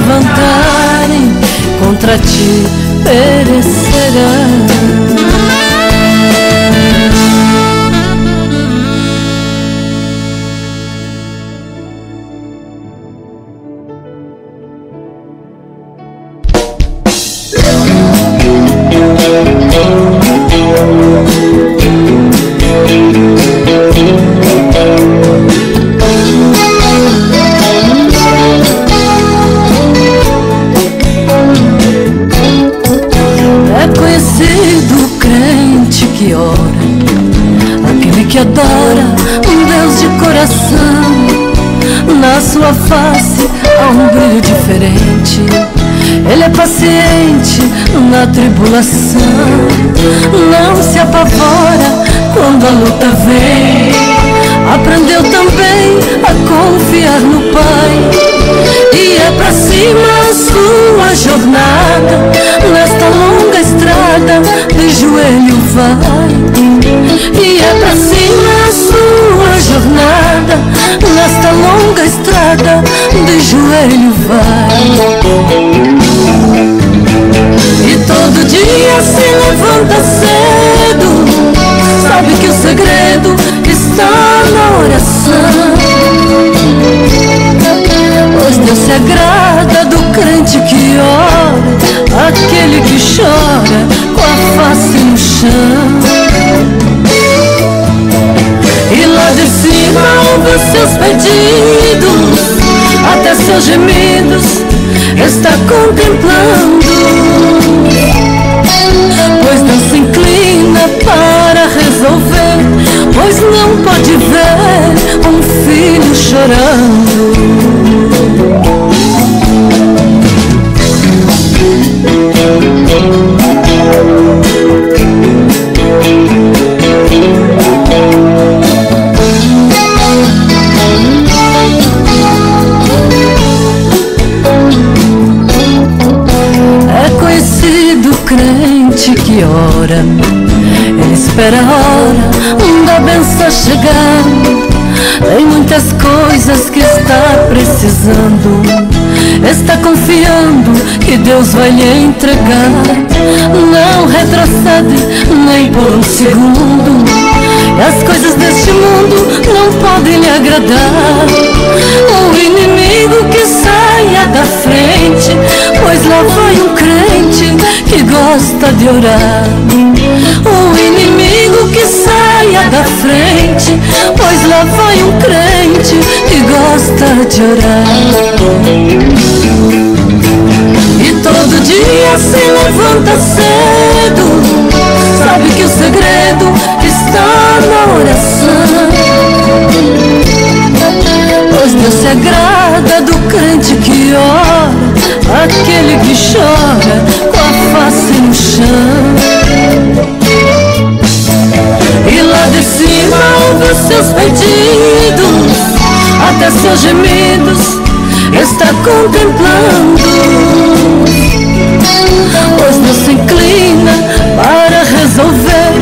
levantarem contra ti perecerão. Que adora um Deus de coração. Na sua face há um brilho diferente. Ele é paciente na tribulação. Não se apavora quando a luta vem. Aprendeu também a confiar no Pai. E é pra cima a sua jornada. Nesta longa estrada de joelho vai. E é pra cima a sua jornada. Nesta longa estrada de joelho vai. E todo dia se levanta cedo. Sabe que o segredo está na oração. Pois Deus se agrada do crente que ora, aquele que chora com a face no chão. E lá de cima ouve os seus pedidos, até seus gemidos está contemplando. Pois não se inclina para resolver, pois não pode ver um filho chorando. Crente que ora, ele espera a hora da bênção chegar. Tem muitas coisas que está precisando, está confiando que Deus vai lhe entregar. Não retrocede nem por um segundo, e as coisas deste mundo não podem lhe agradar. O inimigo que saia da frente, pois lá vai um crente que gosta de orar. O inimigo que saia da frente, pois lá vai um crente que gosta de orar. E todo dia se levanta cedo, sabe que o segredo está na oração. Pois Deus se agrada do crente que ora, aquele que chora com a face no chão. E lá de cima ouve os seus pedidos, até seus gemidos está contemplando. Pois não se inclina para resolver,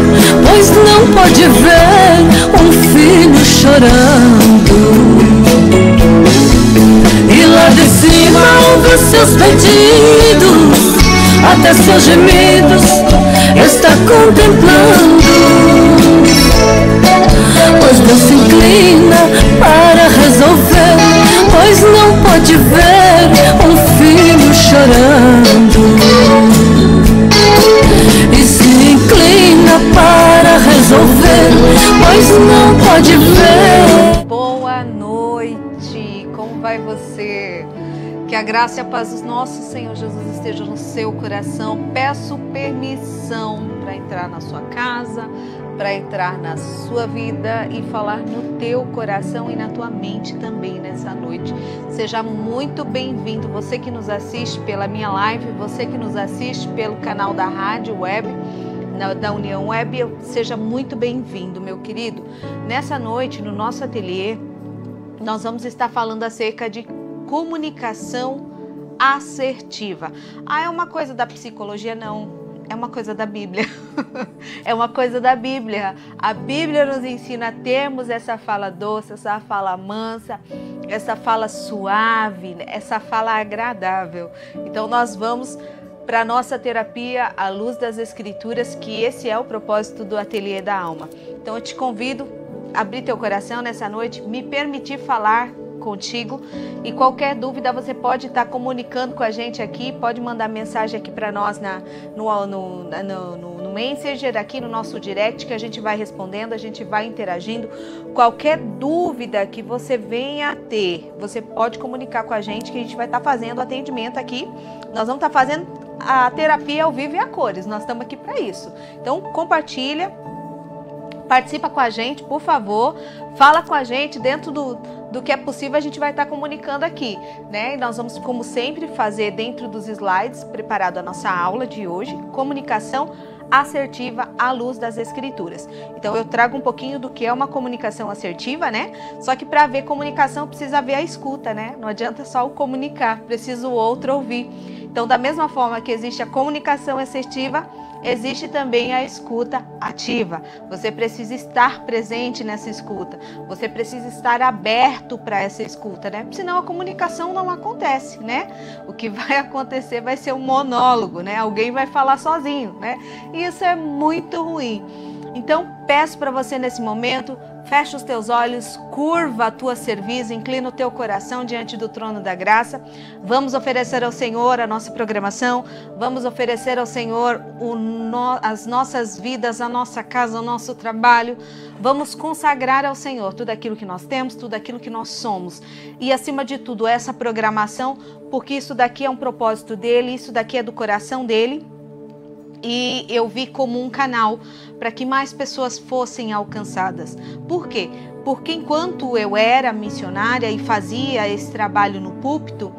pois não pode ver um filho chorando. E lá de cima ouve os seus pedidos, até seus gemidos está contemplando. Pois não se inclina para resolver, pois não pode ver um filho chorando. E se inclina para resolver, pois não pode ver. Boa noite, como vai você? Que a graça e a paz do nosso Senhor Jesus esteja no seu coração. Peço permissão para entrar na sua casa, para entrar na sua vida e falar no teu coração e na tua mente também nessa noite. Seja muito bem-vindo, você que nos assiste pela minha live, você que nos assiste pelo canal da Rádio Web, da União Web, seja muito bem-vindo, meu querido. Nessa noite, no nosso ateliê, nós vamos estar falando acerca de comunicação assertiva. Ah, é uma coisa da psicologia? Não. é uma coisa da Bíblia. É uma coisa da Bíblia. A Bíblia nos ensina a termos essa fala doce, essa fala mansa, essa fala suave, essa fala agradável. Então nós vamos para a nossa terapia à luz das Escrituras, que esse é o propósito do Ateliê da Alma. Então eu te convido a abrir teu coração nessa noite, me permitir falar contigo, e qualquer dúvida você pode estar comunicando com a gente aqui, pode mandar mensagem aqui para nós no Messenger, aqui no nosso direct, que a gente vai respondendo, a gente vai interagindo. Qualquer dúvida que você venha a ter, você pode comunicar com a gente, que a gente vai estar fazendo atendimento aqui. Nós vamos estar fazendo a terapia ao vivo e a cores, nós estamos aqui para isso. Então compartilha, participa com a gente, por favor, fala com a gente dentro do que é possível, a gente vai estar comunicando aqui, né? E nós vamos, como sempre, fazer dentro dos slides preparado a nossa aula de hoje, comunicação assertiva à luz das Escrituras. Então eu trago um pouquinho do que é uma comunicação assertiva, né? Só que para ver comunicação precisa ver a escuta, né? Não adianta só o comunicar, precisa o outro ouvir. Então, da mesma forma que existe a comunicação assertiva, existe também a escuta ativa. Você precisa estar presente nessa escuta. Você precisa estar aberto para essa escuta, né? Senão a comunicação não acontece, né? O que vai acontecer vai ser um monólogo, né? Alguém vai falar sozinho, né? E isso é muito ruim. Então, peço para você nesse momento, fecha os teus olhos, curva a tua cerviz, inclina o teu coração diante do trono da graça. Vamos oferecer ao Senhor a nossa programação, vamos oferecer ao Senhor as nossas vidas, a nossa casa, o nosso trabalho. Vamos consagrar ao Senhor tudo aquilo que nós temos, tudo aquilo que nós somos. E acima de tudo, essa programação, porque isso daqui é um propósito dele, isso daqui é do coração dele. E eu vi como um canal para que mais pessoas fossem alcançadas. Por quê? Porque enquanto eu era missionária e fazia esse trabalho no púlpito,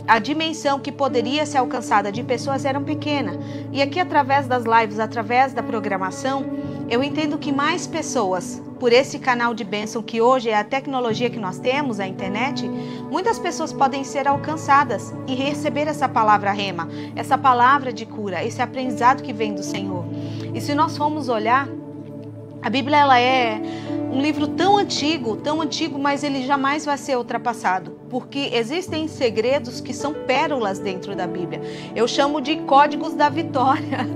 a dimensão que poderia ser alcançada de pessoas era pequena. E aqui, através das lives, através da programação, eu entendo que mais pessoas, por esse canal de bênção que hoje é a tecnologia que nós temos, a internet, muitas pessoas podem ser alcançadas e receber essa palavra rema, essa palavra de cura, esse aprendizado que vem do Senhor. E se nós formos olhar, a Bíblia ela é um livro tão antigo, mas ele jamais vai ser ultrapassado, porque existem segredos que são pérolas dentro da Bíblia. Eu chamo de códigos da vitória,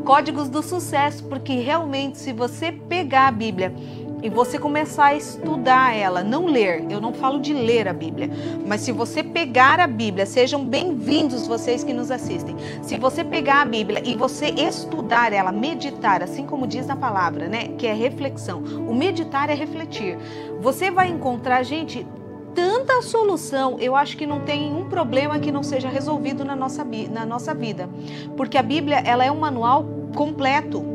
códigos do sucesso, porque realmente se você pegar a Bíblia e você começar a estudar ela, não ler, eu não falo de ler a Bíblia, mas se você pegar a Bíblia, sejam bem-vindos vocês que nos assistem, se você pegar a Bíblia e você estudar ela, meditar, assim como diz na palavra, né, que é reflexão, o meditar é refletir, você vai encontrar, gente, tanta solução. Eu acho que não tem um problema que não seja resolvido na nossa vida, porque a Bíblia ela é um manual completo.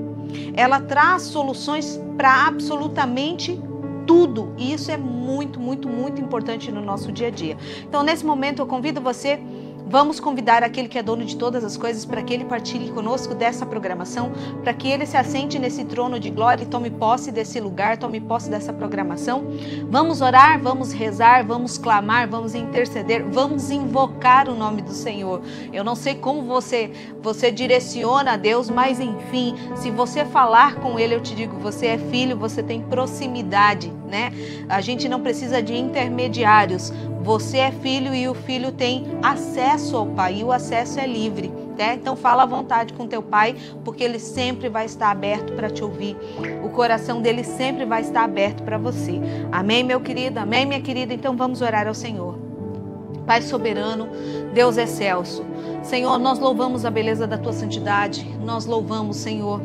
Ela traz soluções para absolutamente tudo. E isso é muito, muito, muito importante no nosso dia a dia. Então, nesse momento, eu convido você, vamos convidar aquele que é dono de todas as coisas para que ele partilhe conosco dessa programação, para que ele se assente nesse trono de glória e tome posse desse lugar, tome posse dessa programação. Vamos orar, vamos rezar, vamos clamar, vamos interceder, vamos invocar o nome do Senhor. Eu não sei como você direciona a Deus, mas enfim, se você falar com Ele, eu te digo, você é filho, você tem proximidade, né? A gente não precisa de intermediários. Você é filho e o filho tem acesso ao Pai e o acesso é livre, né? Então fala à vontade com teu Pai, porque Ele sempre vai estar aberto para te ouvir. O coração dele sempre vai estar aberto para você. Amém, meu querido? Amém, minha querida? Então vamos orar ao Senhor. Pai soberano, Deus excelso. Senhor, nós louvamos a beleza da tua santidade. Nós louvamos, Senhor,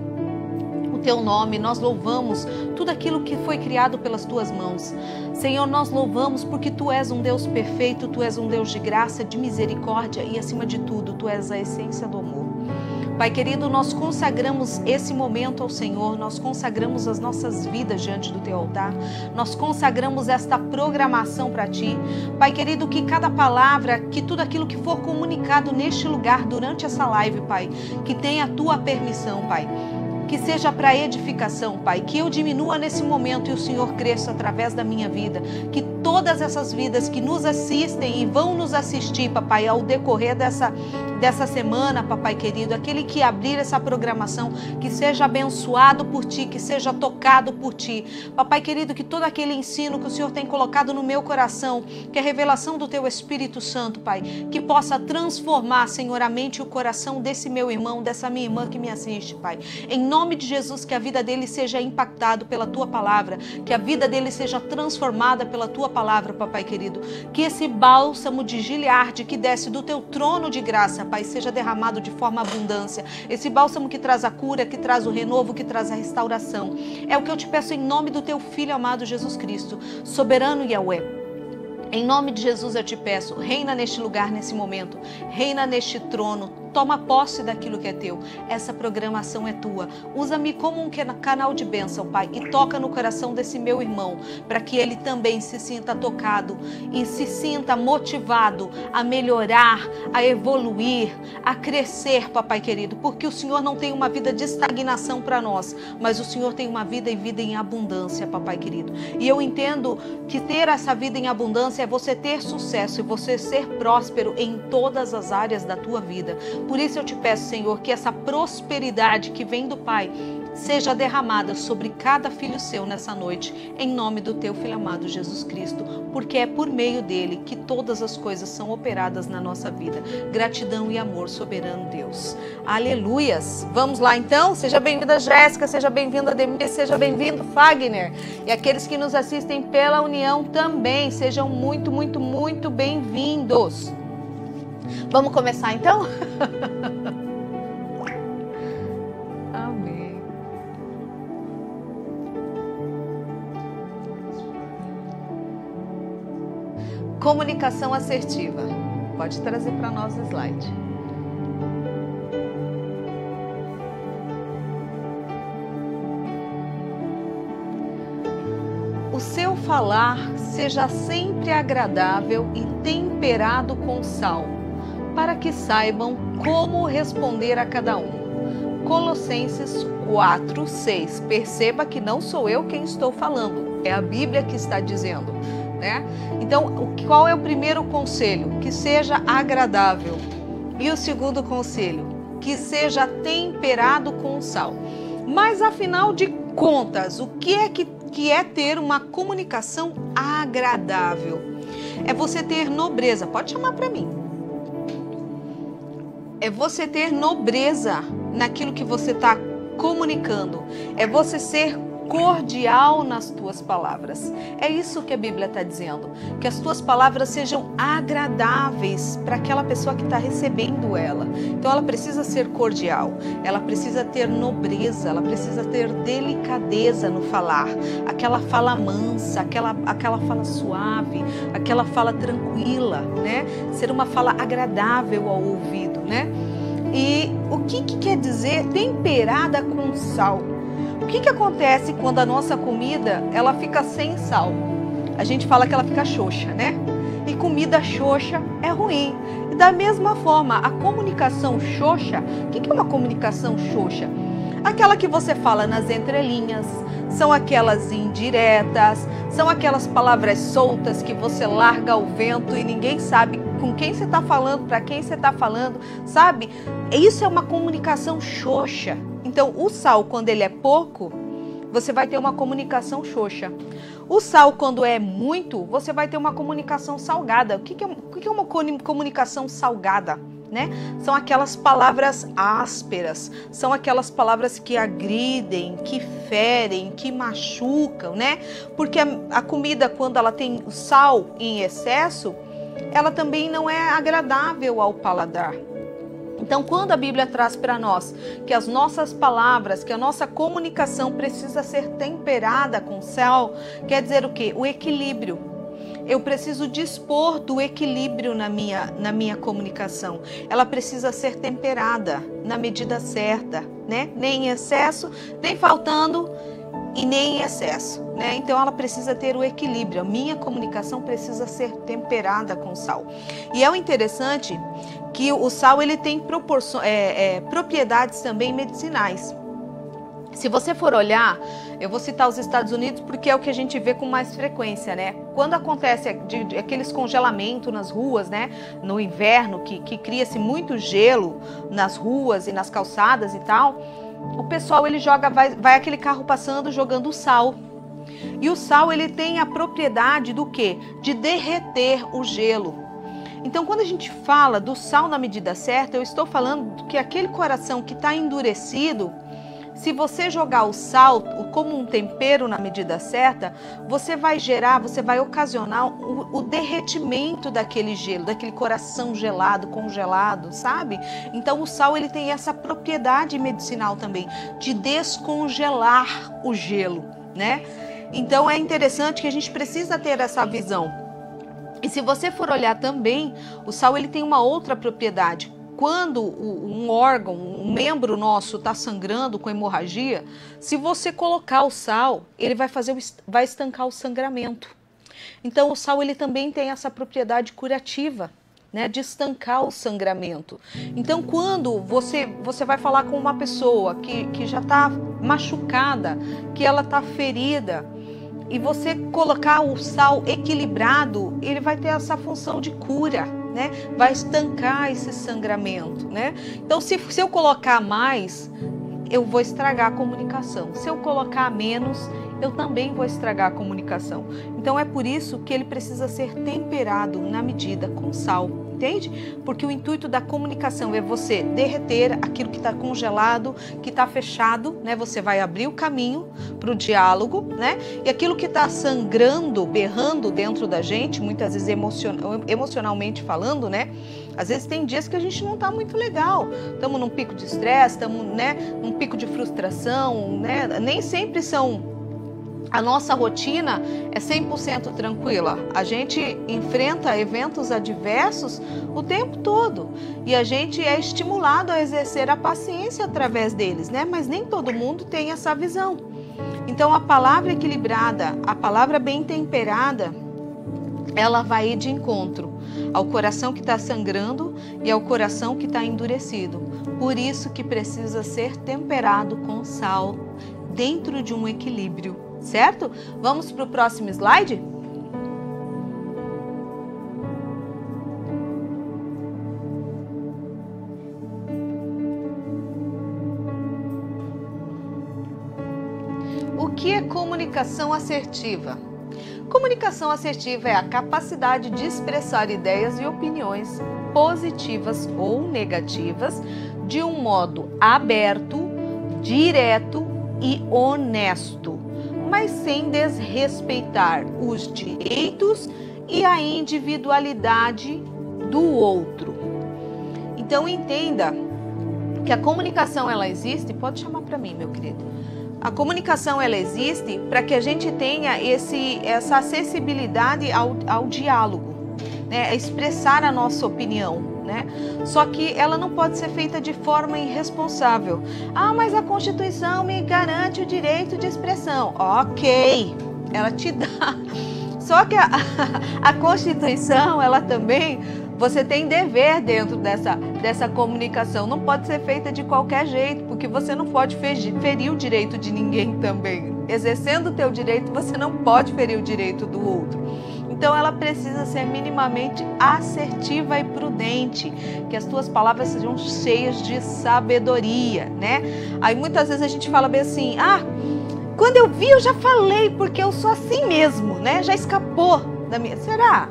teu nome, nós louvamos tudo aquilo que foi criado pelas tuas mãos. Senhor, nós louvamos porque tu és um Deus perfeito, tu és um Deus de graça, de misericórdia e acima de tudo, tu és a essência do amor. Pai querido, nós consagramos esse momento ao Senhor, nós consagramos as nossas vidas diante do teu altar, nós consagramos esta programação para ti. Pai querido, que cada palavra, que tudo aquilo que for comunicado neste lugar durante essa live, Pai, que tenha a tua permissão, Pai. Que seja para edificação, Pai, que eu diminua nesse momento e o Senhor cresça através da minha vida, que todas essas vidas que nos assistem e vão nos assistir, papai, ao decorrer dessa semana, papai querido, aquele que abrir essa programação, que seja abençoado por ti, que seja tocado por ti. Papai querido, que todo aquele ensino que o Senhor tem colocado no meu coração, que a revelação do teu Espírito Santo, Pai, que possa transformar, Senhor, a mente e o coração desse meu irmão, dessa minha irmã que me assiste, Pai. Em nome de Jesus, que a vida dele seja impactado pela tua palavra, que a vida dele seja transformada pela tua palavra, papai querido. Que esse bálsamo de Gileade que desce do teu trono de graça, Pai, seja derramado de forma abundância. Esse bálsamo que traz a cura, que traz o renovo, que traz a restauração. É o que eu te peço em nome do teu Filho amado Jesus Cristo, soberano Yahweh. Em nome de Jesus eu te peço, reina neste lugar, nesse momento, reina neste trono, toma posse daquilo que é teu. Essa programação é tua. Usa-me como um canal de bênção, Pai, e toca no coração desse meu irmão, para que ele também se sinta tocado e se sinta motivado a melhorar, a evoluir, a crescer, papai querido, porque o Senhor não tem uma vida de estagnação para nós, mas o Senhor tem uma vida e vida em abundância, papai querido. E eu entendo que ter essa vida em abundância é você ter sucesso e você ser próspero em todas as áreas da tua vida. Por isso eu te peço, Senhor, que essa prosperidade que vem do Pai seja derramada sobre cada filho seu nessa noite, em nome do teu Filho amado Jesus Cristo, porque é por meio dele que todas as coisas são operadas na nossa vida. Gratidão e amor, soberano Deus. Aleluias! Vamos lá então? Seja bem-vinda, Jéssica, seja bem-vinda, Demir, seja bem-vindo, Fagner. E aqueles que nos assistem pela União também, sejam muito, muito, muito bem-vindos. Vamos começar então? Amém. Comunicação assertiva. Pode trazer para nós o slide. O seu falar seja sempre agradável e temperado com sal, para que saibam como responder a cada um. Colossenses 4:6. Perceba que não sou eu quem estou falando, é a Bíblia que está dizendo, né? Então, qual é o primeiro conselho? Que seja agradável. E o segundo conselho? Que seja temperado com sal. Mas, afinal de contas, o que é ter uma comunicação agradável? É você ter nobreza. Pode chamar para mim. É você ter nobreza naquilo que você está comunicando. É você ser cordial nas tuas palavras. É isso que a Bíblia está dizendo. Que as tuas palavras sejam agradáveis para aquela pessoa que está recebendo ela. Então ela precisa ser cordial. Ela precisa ter nobreza. Ela precisa ter delicadeza no falar. Aquela fala mansa, aquela fala suave, aquela fala tranquila, né? Ser uma fala agradável ao ouvido, né? E o que quer dizer temperada com sal? O que acontece quando a nossa comida ela fica sem sal? A gente fala que ela fica xoxa, né? E comida xoxa é ruim. E da mesma forma, a comunicação xoxa, o que é uma comunicação xoxa? Aquela que você fala nas entrelinhas, são aquelas indiretas, são aquelas palavras soltas que você larga ao vento e ninguém sabe com quem você está falando, para quem você está falando, sabe? Isso é uma comunicação xoxa. Então, o sal, quando ele é pouco, você vai ter uma comunicação xoxa. O sal, quando é muito, você vai ter uma comunicação salgada. O que é uma comunicação salgada? Né? São aquelas palavras ásperas, são aquelas palavras que agridem, que ferem, que machucam, né? Porque a comida, quando ela tem o sal em excesso, ela também não é agradável ao paladar. Então, quando a Bíblia traz para nós que as nossas palavras, que a nossa comunicação precisa ser temperada com sal, quer dizer o quê? O equilíbrio. Eu preciso dispor do equilíbrio na minha comunicação. Ela precisa ser temperada na medida certa, né? Nem em excesso, nem faltando e nem em excesso, né? Então ela precisa ter o equilíbrio. A minha comunicação precisa ser temperada com sal. E é o interessante que o sal ele tem propriedades também medicinais. Se você for olhar, eu vou citar os Estados Unidos porque é o que a gente vê com mais frequência, né? Quando acontece aqueles congelamentos nas ruas, né? No inverno, que cria-se muito gelo nas ruas e nas calçadas e tal, o pessoal ele joga, vai aquele carro passando jogando sal. E o sal ele tem a propriedade do quê? De derreter o gelo. Então, quando a gente fala do sal na medida certa, eu estou falando que aquele coração que está endurecido, se você jogar o sal como um tempero na medida certa, você vai ocasionar o derretimento daquele gelo, daquele coração gelado, congelado, sabe? Então o sal ele tem essa propriedade medicinal também, de descongelar o gelo, né? Então é interessante que a gente precisa ter essa visão. E se você for olhar também, o sal ele tem uma outra propriedade. Quando um órgão, um membro nosso está sangrando com hemorragia, se você colocar o sal, ele vai estancar o sangramento. Então o sal ele também tem essa propriedade curativa, né, de estancar o sangramento. Então quando você vai falar com uma pessoa que já está machucada, que ela está ferida, e você colocar o sal equilibrado, ele vai ter essa função de cura, né? Vai estancar esse sangramento, né? Então, se eu colocar mais, eu vou estragar a comunicação. Se eu colocar menos, eu também vou estragar a comunicação. Então, é por isso que ele precisa ser temperado na medida com sal, entende? Porque o intuito da comunicação é você derreter aquilo que está congelado, que está fechado, né? Você vai abrir o caminho para o diálogo, né? E aquilo que está sangrando, berrando dentro da gente, muitas vezes emocionalmente falando, né? Às vezes tem dias que a gente não está muito legal, estamos num pico de estresse, estamos, né, num pico de frustração, né? Nem sempre a nossa rotina é 100% tranquila. A gente enfrenta eventos adversos o tempo todo e a gente é estimulado a exercer a paciência através deles, né? Mas nem todo mundo tem essa visão. Então a palavra equilibrada, a palavra bem temperada, ela vai ir de encontro ao coração que está sangrando e ao coração que está endurecido. Por isso que precisa ser temperado com sal dentro de um equilíbrio, certo? Vamos para o próximo slide? O que é comunicação assertiva? Comunicação assertiva é a capacidade de expressar ideias e opiniões positivas ou negativas de um modo aberto, direto e honesto, mas sem desrespeitar os direitos e a individualidade do outro. Então entenda que a comunicação ela existe, pode chamar para mim, meu querido. A comunicação ela existe para que a gente tenha essa acessibilidade ao diálogo, né? A expressar a nossa opinião, né? Só que ela não pode ser feita de forma irresponsável. Ah, mas a Constituição me garante o direito de expressão. Ok, ela te dá. Só que a Constituição, ela também, você tem dever dentro dessa comunicação. Não pode ser feita de qualquer jeito, porque você não pode ferir o direito de ninguém também. Exercendo o teu direito, você não pode ferir o direito do outro. Então ela precisa ser minimamente assertiva e prudente, que as tuas palavras sejam cheias de sabedoria, né? Aí muitas vezes a gente fala bem assim, quando eu vi eu já falei, porque eu sou assim mesmo, né? Já escapou da minha... Será?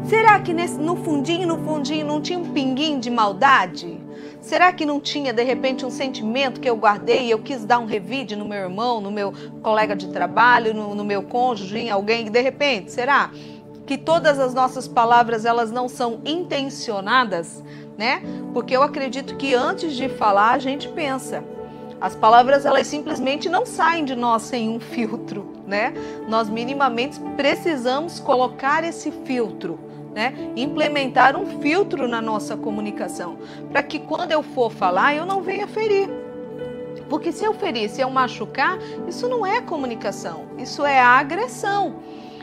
Será que no fundinho não tinha um pinguinho de maldade? Será que não tinha, de repente, um sentimento que eu guardei e eu quis dar um revide no meu irmão, no meu colega de trabalho, no meu cônjuge, em alguém? De repente, será que todas as nossas palavras, elas não são intencionadas, né? Porque eu acredito que antes de falar, a gente pensa. As palavras, elas simplesmente não saem de nós sem um filtro, né? Nós minimamente precisamos colocar esse filtro, né? Implementar um filtro na nossa comunicação, para que quando eu for falar, eu não venha ferir. Porque se eu ferir, se eu machucar, isso não é comunicação, isso é agressão.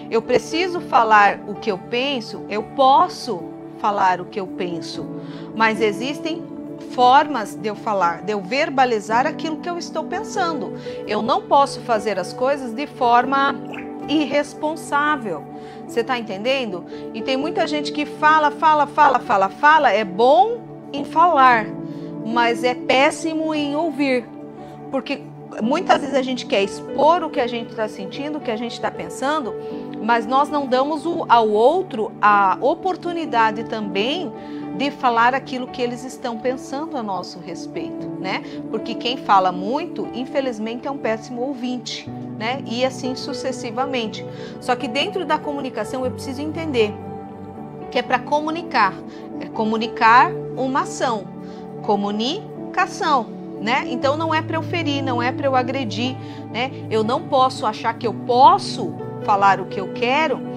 Eu preciso falar o que eu penso, eu posso falar o que eu penso, mas existem formas de eu falar, de eu verbalizar aquilo que eu estou pensando. Eu não posso fazer as coisas de forma irresponsável. Você está entendendo? E tem muita gente que fala, é bom em falar, mas é péssimo em ouvir. Porque muitas vezes a gente quer expor o que a gente está sentindo, o que a gente está pensando, mas nós não damos ao outro a oportunidade também de falar aquilo que eles estão pensando a nosso respeito, né? Porque quem fala muito, infelizmente, é um péssimo ouvinte, né? E assim sucessivamente. Só que dentro da comunicação eu preciso entender que é para comunicar. É comunicar uma ação. Comunicação, né? Então não é para eu ferir, não é para eu agredir, né? Eu não posso achar que eu posso falar o que eu quero.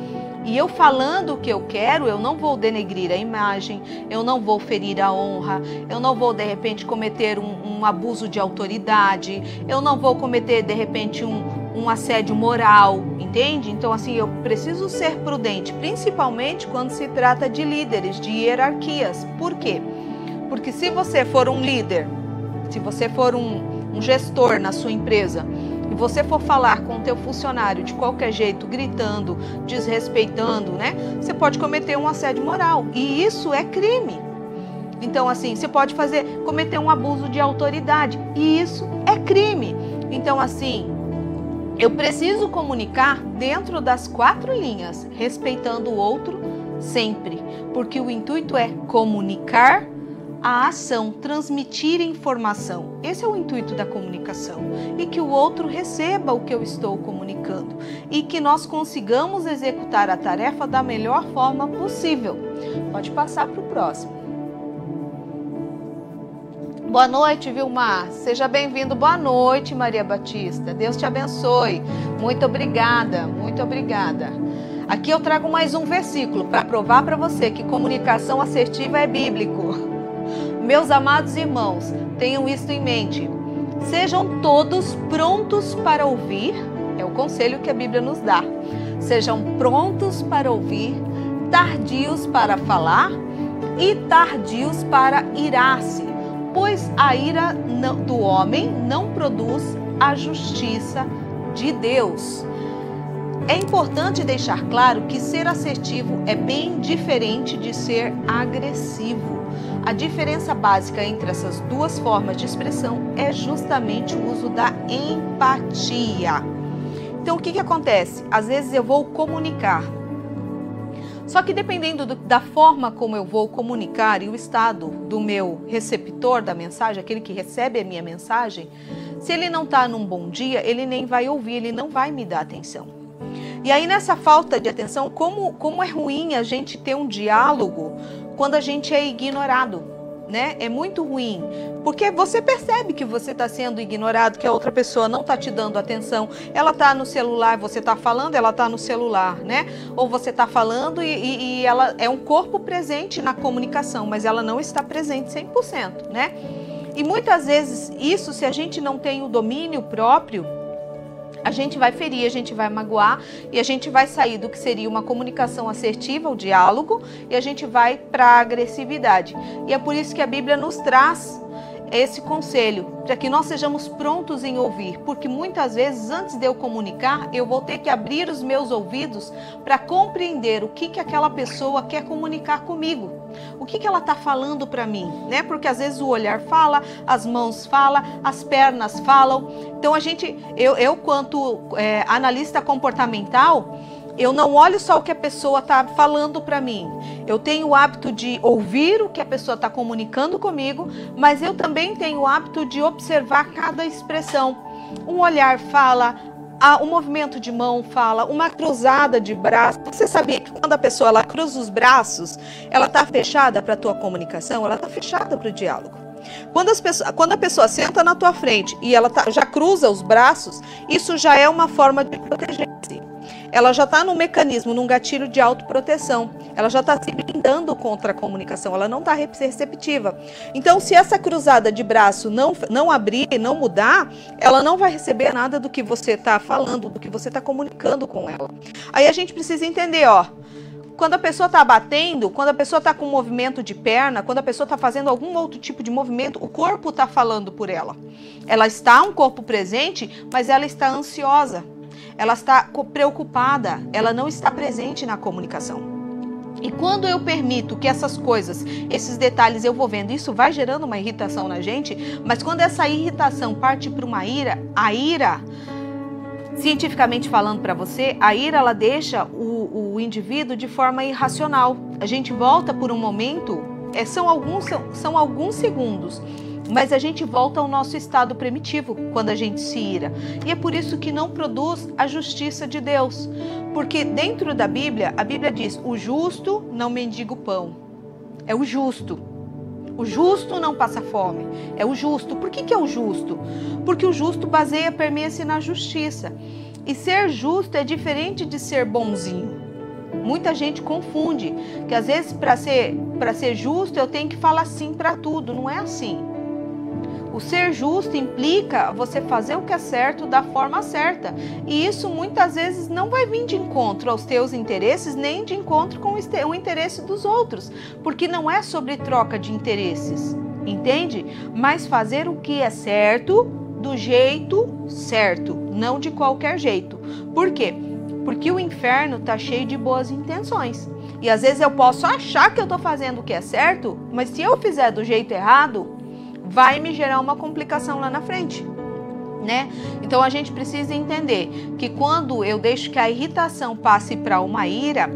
E eu falando o que eu quero, eu não vou denegrir a imagem, eu não vou ferir a honra, eu não vou, de repente, cometer um abuso de autoridade, eu não vou cometer, de repente, um assédio moral, entende? Então, assim, eu preciso ser prudente, principalmente quando se trata de líderes, de hierarquias. Por quê? Porque se você for um líder, se você for um gestor na sua empresa, e você for falar com o teu funcionário de qualquer jeito, gritando, desrespeitando, né? Você pode cometer um assédio moral. E isso é crime. Então, assim, você pode cometer um abuso de autoridade. E isso é crime. Então, assim, eu preciso comunicar dentro das 4 linhas, respeitando o outro sempre. Porque o intuito é comunicar a ação, transmitir informação. Esse é o intuito da comunicação. E que o outro receba o que eu estou comunicando. E que nós consigamos executar a tarefa da melhor forma possível. Pode passar para o próximo. Boa noite, Vilmar. Seja bem-vindo. Boa noite, Maria Batista. Deus te abençoe. Muito obrigada, muito obrigada. Aqui eu trago mais um versículo para provar para você que comunicação assertiva é bíblico. Meus amados irmãos, tenham isto em mente. Sejam todos prontos para ouvir, é o conselho que a Bíblia nos dá. Sejam prontos para ouvir, tardios para falar e tardios para irar-se, pois a ira do homem não produz a justiça de Deus. É importante deixar claro que ser assertivo é bem diferente de ser agressivo. A diferença básica entre essas duas formas de expressão é justamente o uso da empatia. Então, o que acontece? Às vezes eu vou comunicar. Só que dependendo da forma como eu vou comunicar e o estado do meu receptor da mensagem, aquele que recebe a minha mensagem, se ele não está num bom dia, ele nem vai ouvir, ele não vai me dar atenção. E aí, nessa falta de atenção, como é ruim a gente ter um diálogo quando a gente é ignorado, né? É muito ruim, porque você percebe que você está sendo ignorado, que a outra pessoa não está te dando atenção. Ela está no celular, você está falando, ela está no celular, né? Ou você está falando e ela é um corpo presente na comunicação, mas ela não está presente 100%, né? E muitas vezes isso, se a gente não tem o domínio próprio, a gente vai ferir, a gente vai magoar e a gente vai sair do que seria uma comunicação assertiva, o diálogo, e a gente vai para a agressividade. E é por isso que a Bíblia nos traz esse conselho, para que nós sejamos prontos em ouvir, porque muitas vezes, antes de eu comunicar, eu vou ter que abrir os meus ouvidos para compreender o que aquela pessoa quer comunicar comigo. O que ela está falando para mim, né? Porque às vezes o olhar fala, as mãos falam, as pernas falam. Então eu quanto analista comportamental, eu não olho só o que a pessoa está falando para mim. Eu tenho o hábito de ouvir o que a pessoa está comunicando comigo, mas eu também tenho o hábito de observar cada expressão. Um olhar fala, um movimento de mão fala, uma cruzada de braço. Você sabia que quando a pessoa ela cruza os braços, ela está fechada para a tua comunicação, ela está fechada para o diálogo. Quando a pessoa senta na tua frente e ela já cruza os braços, isso já é uma forma de proteger-se. Ela já está no mecanismo, num gatilho de autoproteção. Ela já está se blindando contra a comunicação, ela não está receptiva. Então, se essa cruzada de braço não abrir e não mudar, ela não vai receber nada do que você está falando, do que você está comunicando com ela. Aí a gente precisa entender, quando a pessoa está batendo, quando a pessoa está com movimento de perna, quando a pessoa está fazendo algum outro tipo de movimento, o corpo está falando por ela. Ela está um corpo presente, mas ela está ansiosa. Ela está preocupada, ela não está presente na comunicação. E quando eu permito que essas coisas, esses detalhes eu vou vendo, isso vai gerando uma irritação na gente, mas quando essa irritação parte para uma ira, a ira, cientificamente falando para você, a ira ela deixa o indivíduo de forma irracional. A gente volta por um momento, são alguns segundos, mas a gente volta ao nosso estado primitivo quando a gente se ira. E é por isso que não produz a justiça de Deus. Porque dentro da Bíblia, a Bíblia diz, o justo não mendiga o pão. É o justo. O justo não passa fome. É o justo. Por que é o justo? Porque o justo permeia-se na justiça. E ser justo é diferente de ser bonzinho. Muita gente confunde que às vezes para ser justo eu tenho que falar sim para tudo. Não é assim. O ser justo implica você fazer o que é certo da forma certa. E isso muitas vezes não vai vir de encontro aos teus interesses, nem de encontro com o interesse dos outros. Porque não é sobre troca de interesses, entende? Mas fazer o que é certo do jeito certo, não de qualquer jeito. Por quê? Porque o inferno está cheio de boas intenções. E às vezes eu posso achar que eu estou fazendo o que é certo, mas se eu fizer do jeito errado, vai me gerar uma complicação lá na frente, né? Então a gente precisa entender que quando eu deixo que a irritação passe para uma ira,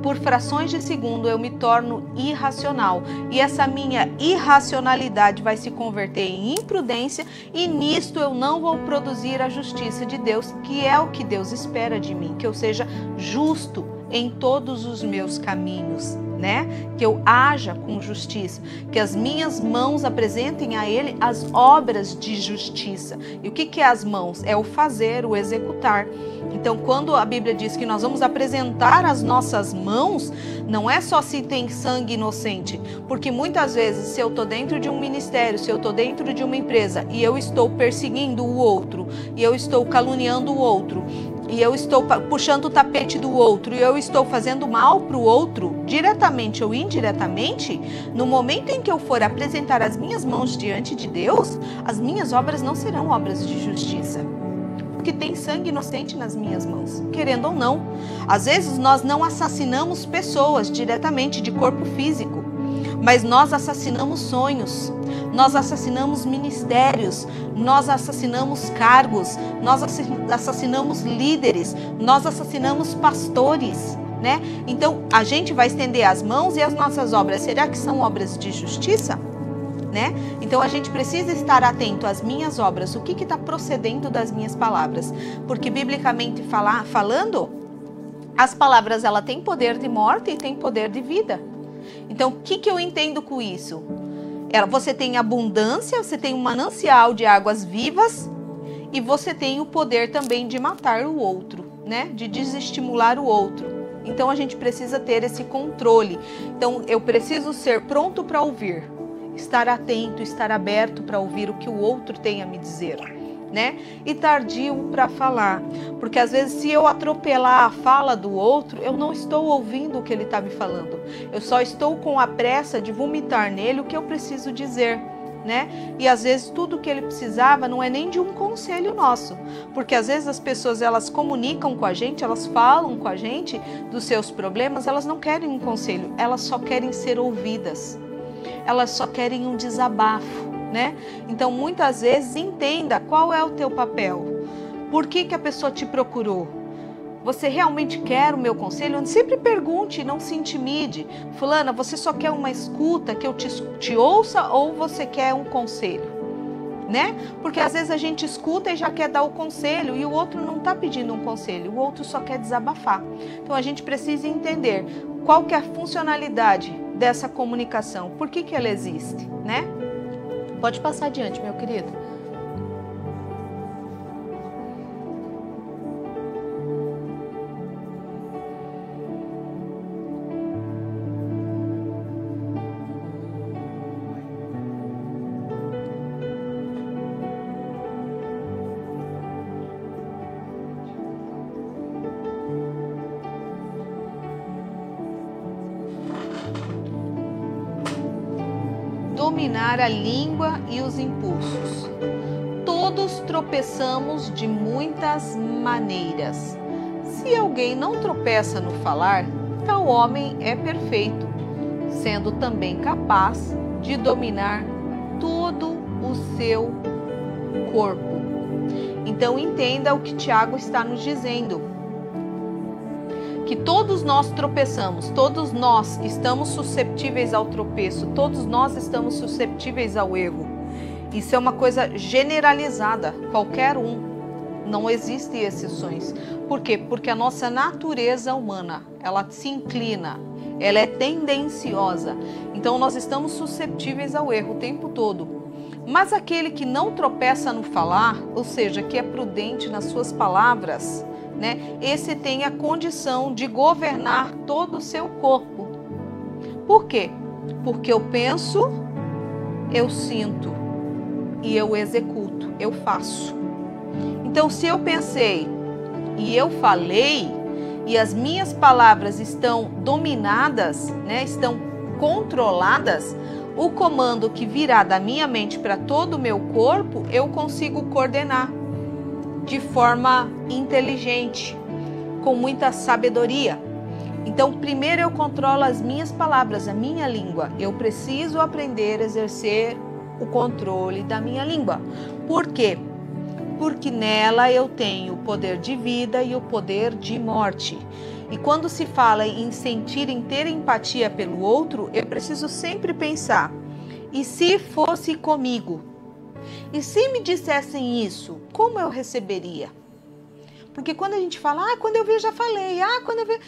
por frações de segundo eu me torno irracional. E essa minha irracionalidade vai se converter em imprudência e nisto eu não vou produzir a justiça de Deus, que é o que Deus espera de mim, que eu seja justo em todos os meus caminhos, né? Que eu haja com justiça, que as minhas mãos apresentem a Ele as obras de justiça. E o que é as mãos? É o fazer, o executar. Então, quando a Bíblia diz que nós vamos apresentar as nossas mãos, não é só se tem sangue inocente, porque muitas vezes, se eu estou dentro de um ministério, se eu estou dentro de uma empresa e eu estou perseguindo o outro, e eu estou caluniando o outro, e eu estou puxando o tapete do outro, e eu estou fazendo mal para o outro, diretamente ou indiretamente, no momento em que eu for apresentar as minhas mãos diante de Deus, as minhas obras não serão obras de justiça. Porque tem sangue inocente nas minhas mãos, querendo ou não. Às vezes nós não assassinamos pessoas diretamente de corpo físico, mas nós assassinamos sonhos, nós assassinamos ministérios, nós assassinamos cargos, nós assassinamos líderes, nós assassinamos pastores, né? Então a gente vai estender as mãos e as nossas obras, será que são obras de justiça? Né? Então a gente precisa estar atento às minhas obras, o que está procedendo das minhas palavras, porque biblicamente falando, as palavras ela tem poder de morte e tem poder de vida. Então o que eu entendo com isso? Você tem abundância, você tem um manancial de águas vivas e você tem o poder também de matar o outro, né? De desestimular o outro. Então a gente precisa ter esse controle. Então eu preciso ser pronto para ouvir, estar atento, estar aberto para ouvir o que o outro tem a me dizer, né? E tardio para falar, porque às vezes se eu atropelar a fala do outro, eu não estou ouvindo o que ele está me falando, eu só estou com a pressa de vomitar nele o que eu preciso dizer, né? E às vezes tudo que ele precisava não é nem de um conselho nosso, porque às vezes as pessoas elas comunicam com a gente, elas falam com a gente dos seus problemas, elas não querem um conselho, elas só querem ser ouvidas. Elas só querem um desabafo, né? Então, muitas vezes, entenda qual é o teu papel. Por que a pessoa te procurou? Você realmente quer o meu conselho? Sempre pergunte, não se intimide. Fulana, você só quer uma escuta, que eu te ouça, ou você quer um conselho? Né? Porque às vezes a gente escuta e já quer dar o conselho e o outro não está pedindo um conselho, o outro só quer desabafar. Então, a gente precisa entender qual que é a funcionalidade dessa comunicação, por que ela existe, né? Pode passar adiante, meu querido. dominar a língua e os impulsos. Todos tropeçamos de muitas maneiras. Se alguém não tropeça no falar, tal homem é perfeito, sendo também capaz de dominar todo o seu corpo. Então entenda o que Tiago está nos dizendo. Que todos nós tropeçamos, todos nós estamos suscetíveis ao tropeço, todos nós estamos suscetíveis ao erro. Isso é uma coisa generalizada, qualquer um, não existem exceções. Por quê? Porque a nossa natureza humana, ela se inclina, ela é tendenciosa. Então nós estamos suscetíveis ao erro o tempo todo. Mas aquele que não tropeça no falar, ou seja, que é prudente nas suas palavras, né? Esse tem a condição de governar todo o seu corpo. Por quê? Porque eu penso, eu sinto e eu executo, eu faço. Então, se eu pensei e eu falei e as minhas palavras estão dominadas, né? Estão controladas, o comando que virá da minha mente para todo o meu corpo, eu consigo coordenar de forma inteligente, com muita sabedoria. Então, primeiro eu controlo as minhas palavras, a minha língua. Eu preciso aprender a exercer o controle da minha língua. Por quê? Porque nela eu tenho o poder de vida e o poder de morte. E quando se fala em sentir, em ter empatia pelo outro, eu preciso sempre pensar, e se fosse comigo? E se me dissessem isso, como eu receberia? Porque quando a gente fala, quando eu vi já falei, quando eu vi,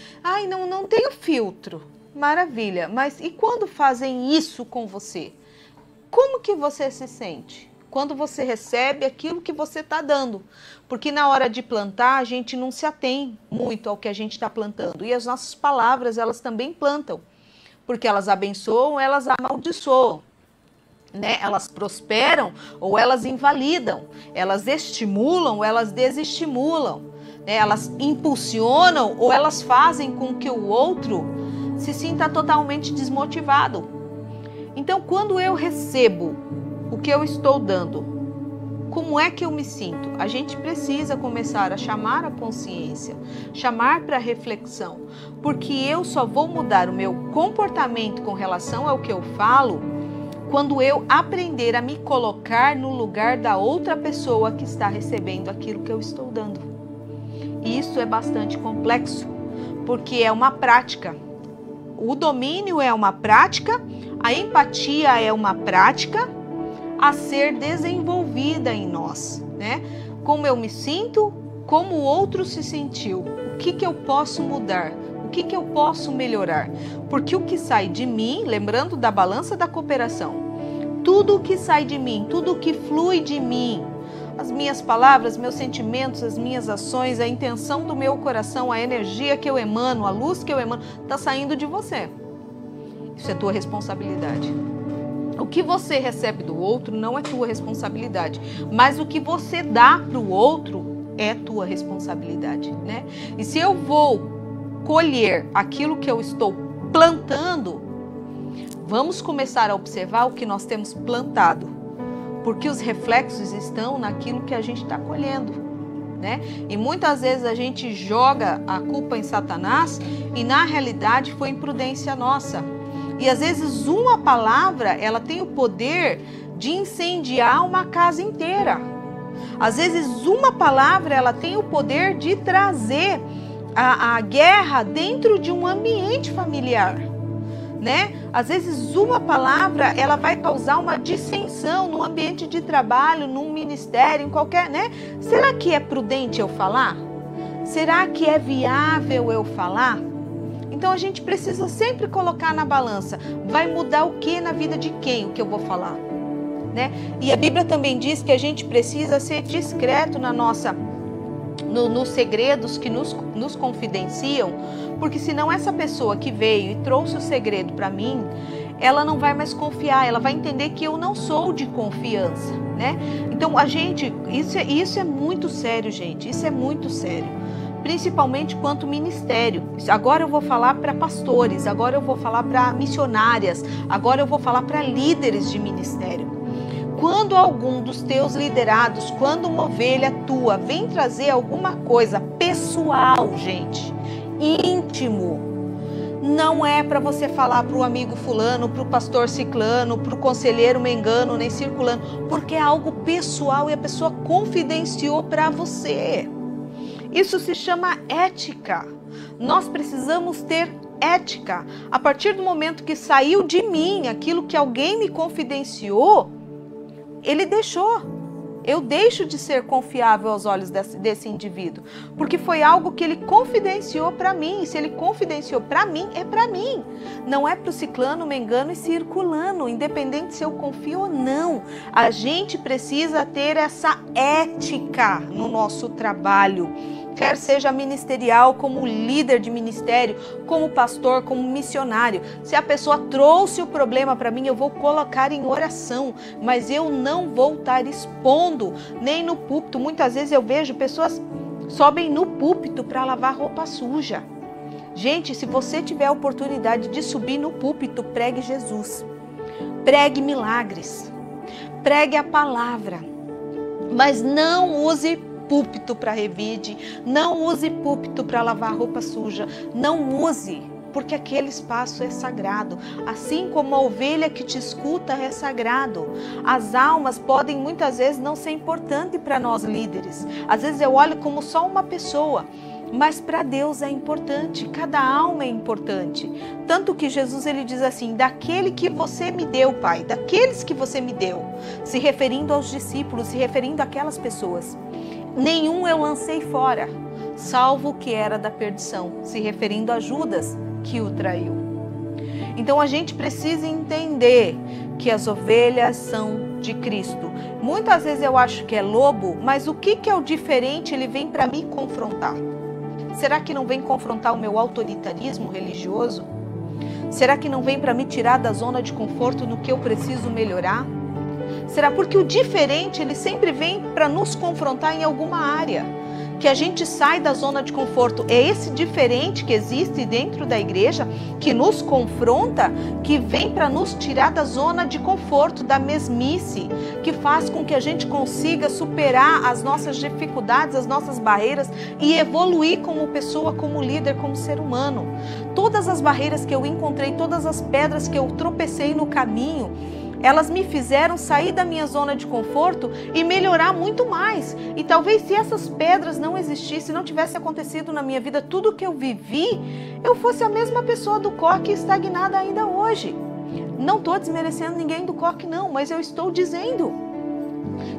não tenho filtro. Maravilha, mas e quando fazem isso com você? Como que você se sente? Quando você recebe aquilo que você está dando. Porque na hora de plantar, a gente não se atém muito ao que a gente está plantando. E as nossas palavras, elas também plantam. Porque elas abençoam, elas amaldiçoam. Né? Elas prosperam ou elas invalidam. Elas estimulam, elas desestimulam. Né? Elas impulsionam ou elas fazem com que o outro se sinta totalmente desmotivado. Então, quando eu recebo o que eu estou dando, como é que eu me sinto? A gente precisa começar a chamar a consciência, chamar para reflexão, porque eu só vou mudar o meu comportamento com relação ao que eu falo quando eu aprender a me colocar no lugar da outra pessoa que está recebendo aquilo que eu estou dando. E isso é bastante complexo, porque é uma prática. O domínio é uma prática, a empatia é uma prática a ser desenvolvida em nós, né? Como eu me sinto, como o outro se sentiu, o que eu posso mudar, o que eu posso melhorar, porque o que sai de mim, lembrando da balança da cooperação, tudo o que sai de mim, tudo o que flui de mim, as minhas palavras, meus sentimentos, as minhas ações, a intenção do meu coração, a energia que eu emano, a luz que eu emano, está saindo de você. Isso é tua responsabilidade. O que você recebe do outro não é tua responsabilidade, mas o que você dá para o outro é tua responsabilidade, né? E se eu vou colher aquilo que eu estou plantando, vamos começar a observar o que nós temos plantado, porque os reflexos estão naquilo que a gente está colhendo, né? E muitas vezes a gente joga a culpa em Satanás e na realidade foi imprudência nossa. E às vezes uma palavra, ela tem o poder de incendiar uma casa inteira. Às vezes uma palavra, ela tem o poder de trazer a guerra dentro de um ambiente familiar, né? Às vezes uma palavra, ela vai causar uma dissensão no ambiente de trabalho, num ministério, em qualquer, né? Será que é prudente eu falar? Será que é viável eu falar? Então a gente precisa sempre colocar na balança, vai mudar o que na vida de quem o que eu vou falar, né? E a Bíblia também diz que a gente precisa ser discreto nos segredos que nos confidenciam, porque senão essa pessoa que veio e trouxe o segredo para mim, ela não vai mais confiar, ela vai entender que eu não sou de confiança, né? Então isso é muito sério, gente, isso é muito sério. principalmente quanto ministério. Agora eu vou falar para pastores, agora eu vou falar para missionárias, agora eu vou falar para líderes de ministério. Quando algum dos teus liderados, quando uma ovelha tua vem trazer alguma coisa pessoal, gente, íntimo, não é para você falar para o amigo fulano, para o pastor ciclano, para o conselheiro mengano, nem circulano, porque é algo pessoal e a pessoa confidenciou para você. Isso se chama ética. Nós precisamos ter ética. A partir do momento que saiu de mim aquilo que alguém me confidenciou, ele deixou. Eu deixo de ser confiável aos olhos desse indivíduo, porque foi algo que ele confidenciou para mim. Se ele confidenciou para mim, é para mim. Não é para o ciclano, mengano e circulano, independente se eu confio ou não. A gente precisa ter essa ética no nosso trabalho. Quer seja ministerial, como líder de ministério, como pastor, como missionário. Se a pessoa trouxe o problema para mim, eu vou colocar em oração, mas eu não vou estar expondo, nem no púlpito. Muitas vezes eu vejo pessoas sobem no púlpito para lavar roupa suja. Gente, se você tiver a oportunidade de subir no púlpito, pregue Jesus. Pregue milagres. Pregue a palavra. Mas não use púlpito para revide, não use púlpito para lavar roupa suja, não use, porque aquele espaço é sagrado, assim como a ovelha que te escuta é sagrado. As almas podem muitas vezes não ser importantes para nós líderes, às vezes eu olho como só uma pessoa, mas para Deus é importante, cada alma é importante. Tanto que Jesus ele diz assim, daquele que você me deu, Pai, daqueles que você me deu, se referindo aos discípulos, se referindo àquelas pessoas. Nenhum eu lancei fora, salvo o que era da perdição, se referindo a Judas que o traiu. Então a gente precisa entender que as ovelhas são de Cristo. Muitas vezes eu acho que é lobo, mas o que é o diferente? Ele vem para me confrontar. Será que não vem confrontar o meu autoritarismo religioso? Será que não vem para me tirar da zona de conforto no que eu preciso melhorar? Será porque o diferente, ele sempre vem para nos confrontar em alguma área, que a gente sai da zona de conforto. É esse diferente que existe dentro da igreja, que nos confronta, que vem para nos tirar da zona de conforto, da mesmice, que faz com que a gente consiga superar as nossas dificuldades, as nossas barreiras e evoluir como pessoa, como líder, como ser humano. Todas as barreiras que eu encontrei, todas as pedras que eu tropecei no caminho, elas me fizeram sair da minha zona de conforto e melhorar muito mais. E talvez se essas pedras não existissem, não tivesse acontecido na minha vida tudo que eu vivi, eu fosse a mesma pessoa do coque estagnada ainda hoje. Não estou desmerecendo ninguém do coque não, mas eu estou dizendo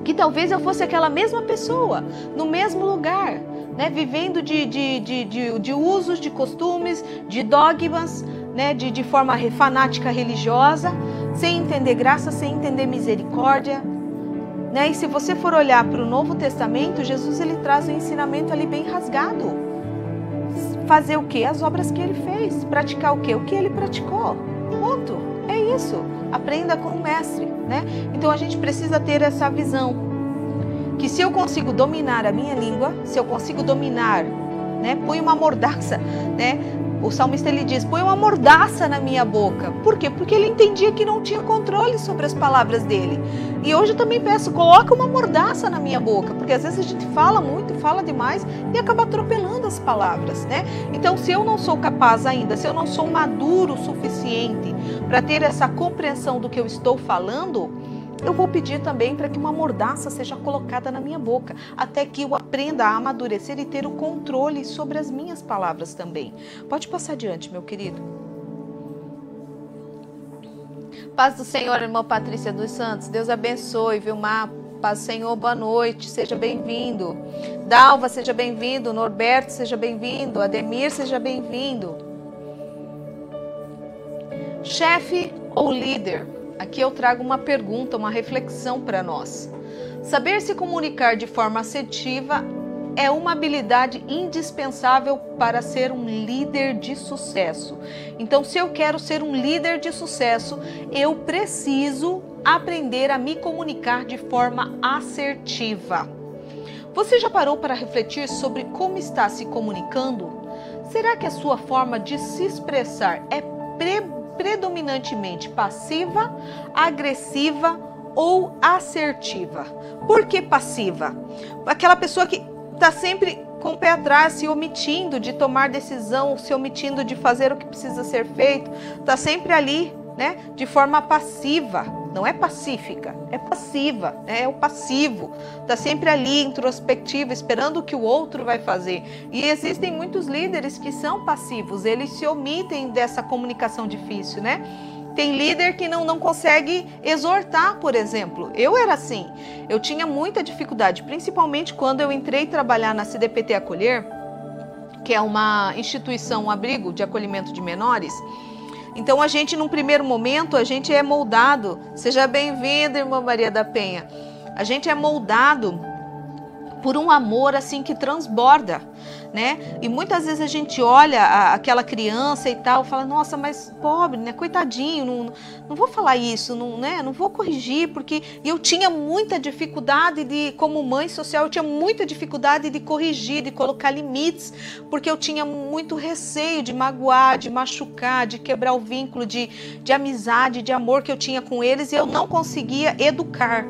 que talvez eu fosse aquela mesma pessoa, no mesmo lugar, né, vivendo de usos, de costumes, de dogmas, né, de forma fanática religiosa, sem entender graça, sem entender misericórdia, né? E se você for olhar para o Novo Testamento, Jesus ele traz um ensinamento ali bem rasgado. Fazer o quê? As obras que ele fez. Praticar o quê? O que ele praticou. Ponto. É isso. Aprenda com o mestre, né? Então a gente precisa ter essa visão. Que se eu consigo dominar a minha língua, se eu consigo dominar, né? Põe uma mordaça, né? O salmista ele diz, põe uma mordaça na minha boca. Por quê? Porque ele entendia que não tinha controle sobre as palavras dele. E hoje eu também peço, coloca uma mordaça na minha boca. Porque às vezes a gente fala muito, fala demais e acaba atropelando as palavras, né? Então se eu não sou capaz ainda, se eu não sou maduro o suficiente para ter essa compreensão do que eu estou falando, eu vou pedir também para que uma mordaça seja colocada na minha boca, até que eu aprenda a amadurecer e ter o controle sobre as minhas palavras também. Pode passar adiante, meu querido. Paz do Senhor, irmã Patrícia dos Santos. Deus abençoe, Vilmar. Paz do Senhor, boa noite. Seja bem-vindo. Dalva, seja bem-vindo. Norberto, seja bem-vindo. Ademir, seja bem-vindo. Chefe ou líder? Aqui eu trago uma pergunta, uma reflexão para nós. Saber se comunicar de forma assertiva é uma habilidade indispensável para ser um líder de sucesso. Então, se eu quero ser um líder de sucesso, eu preciso aprender a me comunicar de forma assertiva. Você já parou para refletir sobre como está se comunicando? Será que a sua forma de se expressar é predominantemente passiva, agressiva ou assertiva? Por que passiva? Aquela pessoa que está sempre com o pé atrás, se omitindo de tomar decisão, se omitindo de fazer o que precisa ser feito, está sempre ali, né, de forma passiva. Não é pacífica, é passiva, né? É o passivo. Está sempre ali, introspectivo, esperando o que o outro vai fazer. E existem muitos líderes que são passivos, eles se omitem dessa comunicação difícil, né? Tem líder que não consegue exortar, por exemplo. Eu era assim, eu tinha muita dificuldade, principalmente quando eu entrei trabalhar na CDPT Acolher, que é uma instituição, um abrigo de acolhimento de menores. Então a gente, num primeiro momento, a gente é moldado. Seja bem-vinda, irmã Maria da Penha. A gente é moldado por um amor assim que transborda, né? E muitas vezes a gente olha aquela criança e tal, fala, nossa, mas pobre, né? Coitadinho, não vou falar isso, não, né? Não vou corrigir, porque eu tinha muita dificuldade como mãe social, eu tinha muita dificuldade de corrigir, de colocar limites, porque eu tinha muito receio de magoar, de machucar, de quebrar o vínculo de amizade, de amor que eu tinha com eles, e eu não conseguia educar.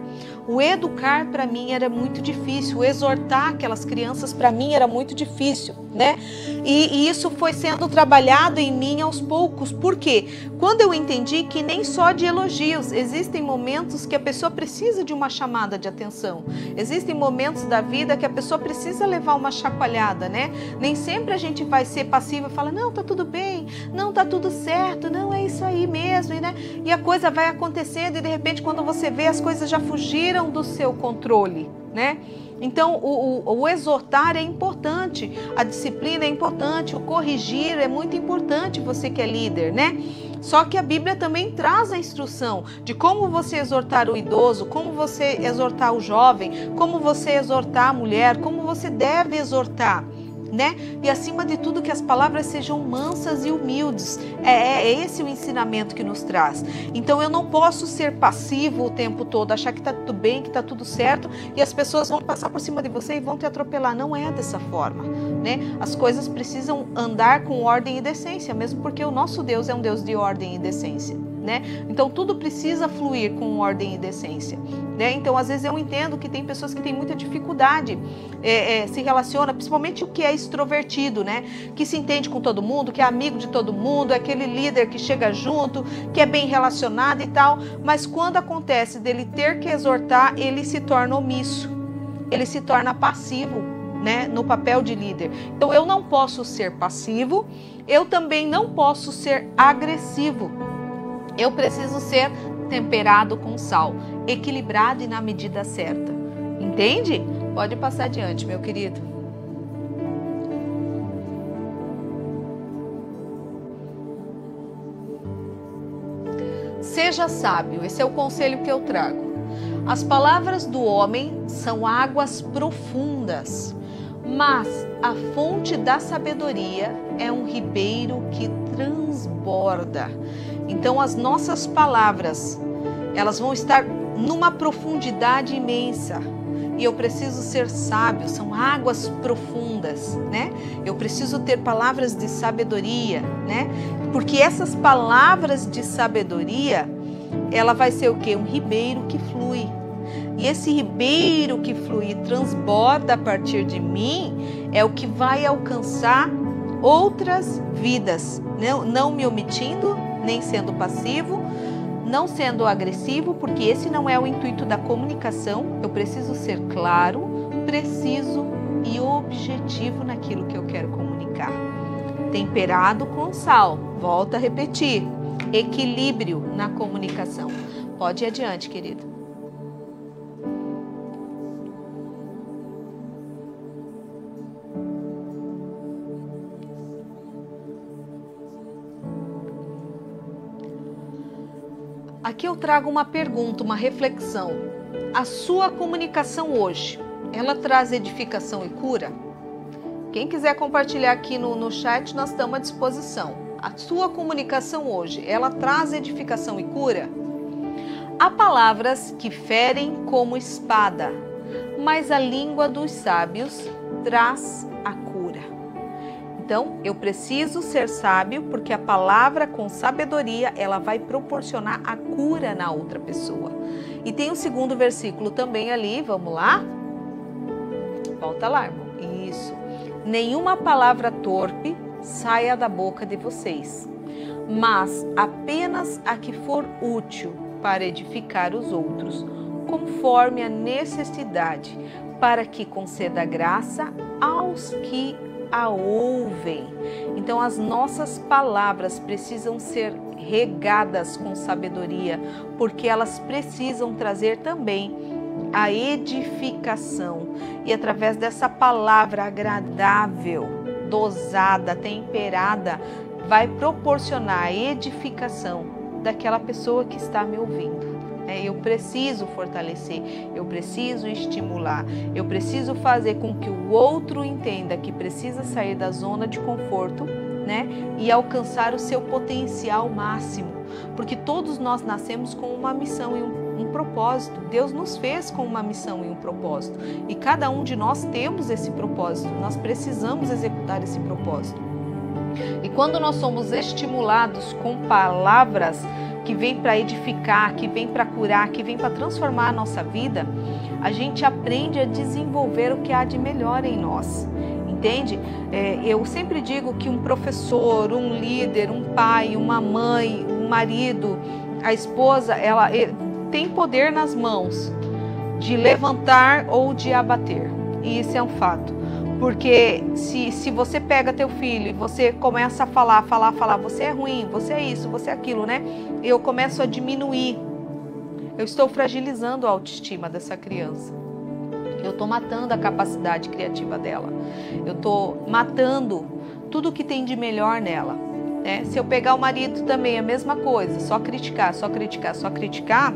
O educar para mim era muito difícil, o exortar aquelas crianças para mim era muito difícil, né? E isso foi sendo trabalhado em mim aos poucos. Por quê? Quando eu entendi que nem só de elogios, existem momentos que a pessoa precisa de uma chamada de atenção. Existem momentos da vida que a pessoa precisa levar uma chacoalhada, né? Nem sempre a gente vai ser passiva e falar, não, tá tudo bem, não, tá tudo certo, não, é isso aí mesmo, né? E a coisa vai acontecendo e de repente quando você vê as coisas já fugiram do seu controle, né? Então o exortar é importante, a disciplina é importante, o corrigir é muito importante, você que é líder, né? Só que a Bíblia também traz a instrução de como você exortar o idoso, como você exortar o jovem, como você exortar a mulher, como você deve exortar, né? E acima de tudo que as palavras sejam mansas e humildes. É esse o ensinamento que nos traz. Então eu não posso ser passivo o tempo todo, achar que está tudo bem, que está tudo certo e as pessoas vão passar por cima de você e vão te atropelar. Não é dessa forma, né? As coisas precisam andar com ordem e decência, mesmo porque o nosso Deus é um Deus de ordem e decência, né? Então tudo precisa fluir com ordem e decência, né? Então às vezes eu entendo que tem pessoas que têm muita dificuldade, se relaciona, principalmente o que é extrovertido, né? Que se entende com todo mundo, que é amigo de todo mundo, é aquele líder que chega junto, que é bem relacionado e tal, mas quando acontece dele ter que exortar, ele se torna omisso, ele se torna passivo, né, no papel de líder. Então eu não posso ser passivo, eu também não posso ser agressivo. Eu preciso ser temperado com sal, equilibrado e na medida certa. Entende? Pode passar adiante, meu querido. Seja sábio, esse é o conselho que eu trago. As palavras do homem são águas profundas, mas a fonte da sabedoria é um ribeiro que transborda. Então as nossas palavras, elas vão estar numa profundidade imensa. E eu preciso ser sábio, são águas profundas, né? Eu preciso ter palavras de sabedoria, né? Porque essas palavras de sabedoria, ela vai ser o quê? Um ribeiro que flui. E esse ribeiro que flui e transborda a partir de mim é o que vai alcançar outras vidas, não me omitindo, nem sendo passivo, não sendo agressivo, porque esse não é o intuito da comunicação. Eu preciso ser claro, preciso e objetivo naquilo que eu quero comunicar. Temperado com sal, volto a repetir, equilíbrio na comunicação. Pode ir adiante, querido. Aqui eu trago uma pergunta, uma reflexão. A sua comunicação hoje, ela traz edificação e cura? Quem quiser compartilhar aqui no chat, nós estamos à disposição. A sua comunicação hoje, ela traz edificação e cura? Há palavras que ferem como espada, mas a língua dos sábios traz a cura. Então, eu preciso ser sábio, porque a palavra com sabedoria, ela vai proporcionar a cura na outra pessoa. E tem o segundo versículo também ali, vamos lá? Volta lá, irmão. Isso. Nenhuma palavra torpe saia da boca de vocês, mas apenas a que for útil para edificar os outros, conforme a necessidade, para que conceda graça aos que a ouvem. Então, as nossas palavras precisam ser regadas com sabedoria, porque elas precisam trazer também a edificação. E através dessa palavra agradável, dosada, temperada, vai proporcionar a edificação daquela pessoa que está me ouvindo. Eu preciso fortalecer, eu preciso estimular, eu preciso fazer com que o outro entenda que precisa sair da zona de conforto, e alcançar o seu potencial máximo. Porque todos nós nascemos com uma missão e um propósito. Deus nos fez com uma missão e um propósito. E cada um de nós temos esse propósito, nós precisamos executar esse propósito. E quando nós somos estimulados com palavras que vêm para edificar, que vêm para curar, que vêm para transformar a nossa vida, a gente aprende a desenvolver o que há de melhor em nós. Entende? Eu sempre digo que um professor, um líder, um pai, uma mãe, um marido, a esposa, ela tem poder nas mãos de levantar ou de abater. E isso é um fato. Porque se você pega teu filho e você começa a falar, você é ruim, você é isso, você é aquilo, eu começo a diminuir. Eu estou fragilizando a autoestima dessa criança. Eu estou matando a capacidade criativa dela. Eu estou matando tudo que tem de melhor nela. Se eu pegar o marido também, a mesma coisa. Só criticar, só criticar, só criticar.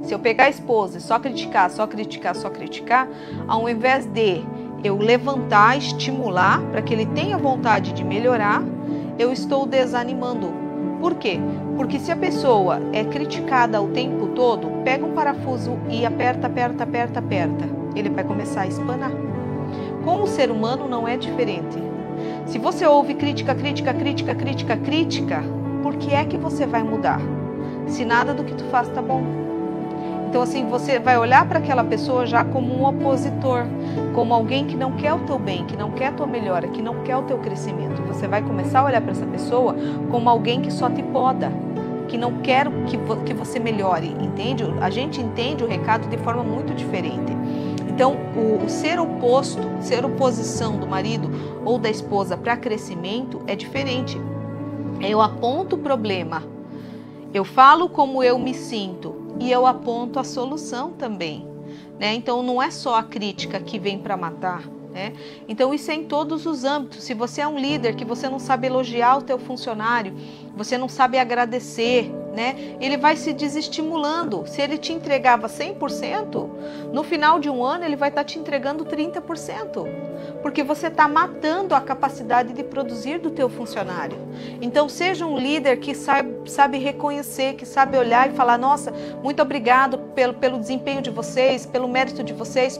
Se eu pegar a esposa e só criticar, só criticar, só criticar, ao invés de eu levantar, estimular para que ele tenha vontade de melhorar, eu estou desanimando. Por quê? Porque se a pessoa é criticada o tempo todo, pega um parafuso e aperta, aperta, aperta, aperta. Ele vai começar a espanar. Com o ser humano não é diferente. Se você ouve crítica, crítica, crítica, crítica, crítica, por que é que você vai mudar? Se nada do que tu faz tá bom. Então assim, você vai olhar para aquela pessoa já como um opositor, como alguém que não quer o teu bem, que não quer a tua melhora, que não quer o teu crescimento. Você vai começar a olhar para essa pessoa como alguém que só te poda, que não quer que você melhore, entende? A gente entende o recado de forma muito diferente. Então, o ser oposto, ser oposição do marido ou da esposa para crescimento é diferente. Eu aponto o problema, eu falo como eu me sinto e eu aponto a solução também. Então, não é só a crítica que vem para matar. Então, isso é em todos os âmbitos. Se você é um líder que você não sabe elogiar o teu funcionário, você não sabe agradecer, ele vai se desestimulando. Se ele te entregava 100%, no final de um ano ele vai estar te entregando 30%, porque você está matando a capacidade de produzir do teu funcionário. Então seja um líder que sabe reconhecer, que sabe olhar e falar: nossa, muito obrigado pelo desempenho de vocês, pelo mérito de vocês,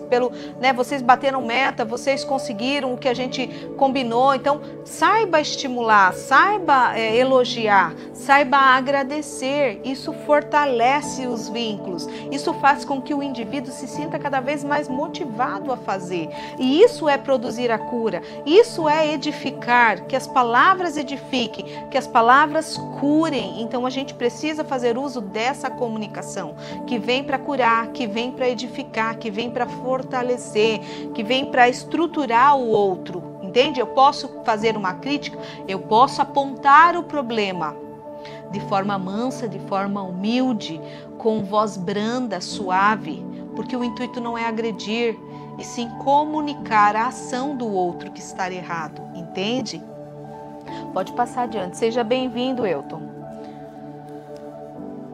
vocês bateram meta, vocês conseguiram o que a gente combinou. Então saiba estimular, saiba elogiar, saiba agradecer. Isso fortalece os vínculos, isso faz com que o indivíduo se sinta cada vez mais motivado a fazer. E isso é produzir a cura, isso é edificar, que as palavras edifiquem, que as palavras curem. Então a gente precisa fazer uso dessa comunicação, que vem para curar, que vem para edificar, que vem para fortalecer, que vem para estruturar o outro. Entende? Eu posso fazer uma crítica, eu posso apontar o problema de forma mansa, de forma humilde, com voz branda, suave, porque o intuito não é agredir, e sim comunicar a ação do outro que está errado, entende? Pode passar adiante. Seja bem-vindo, Elton.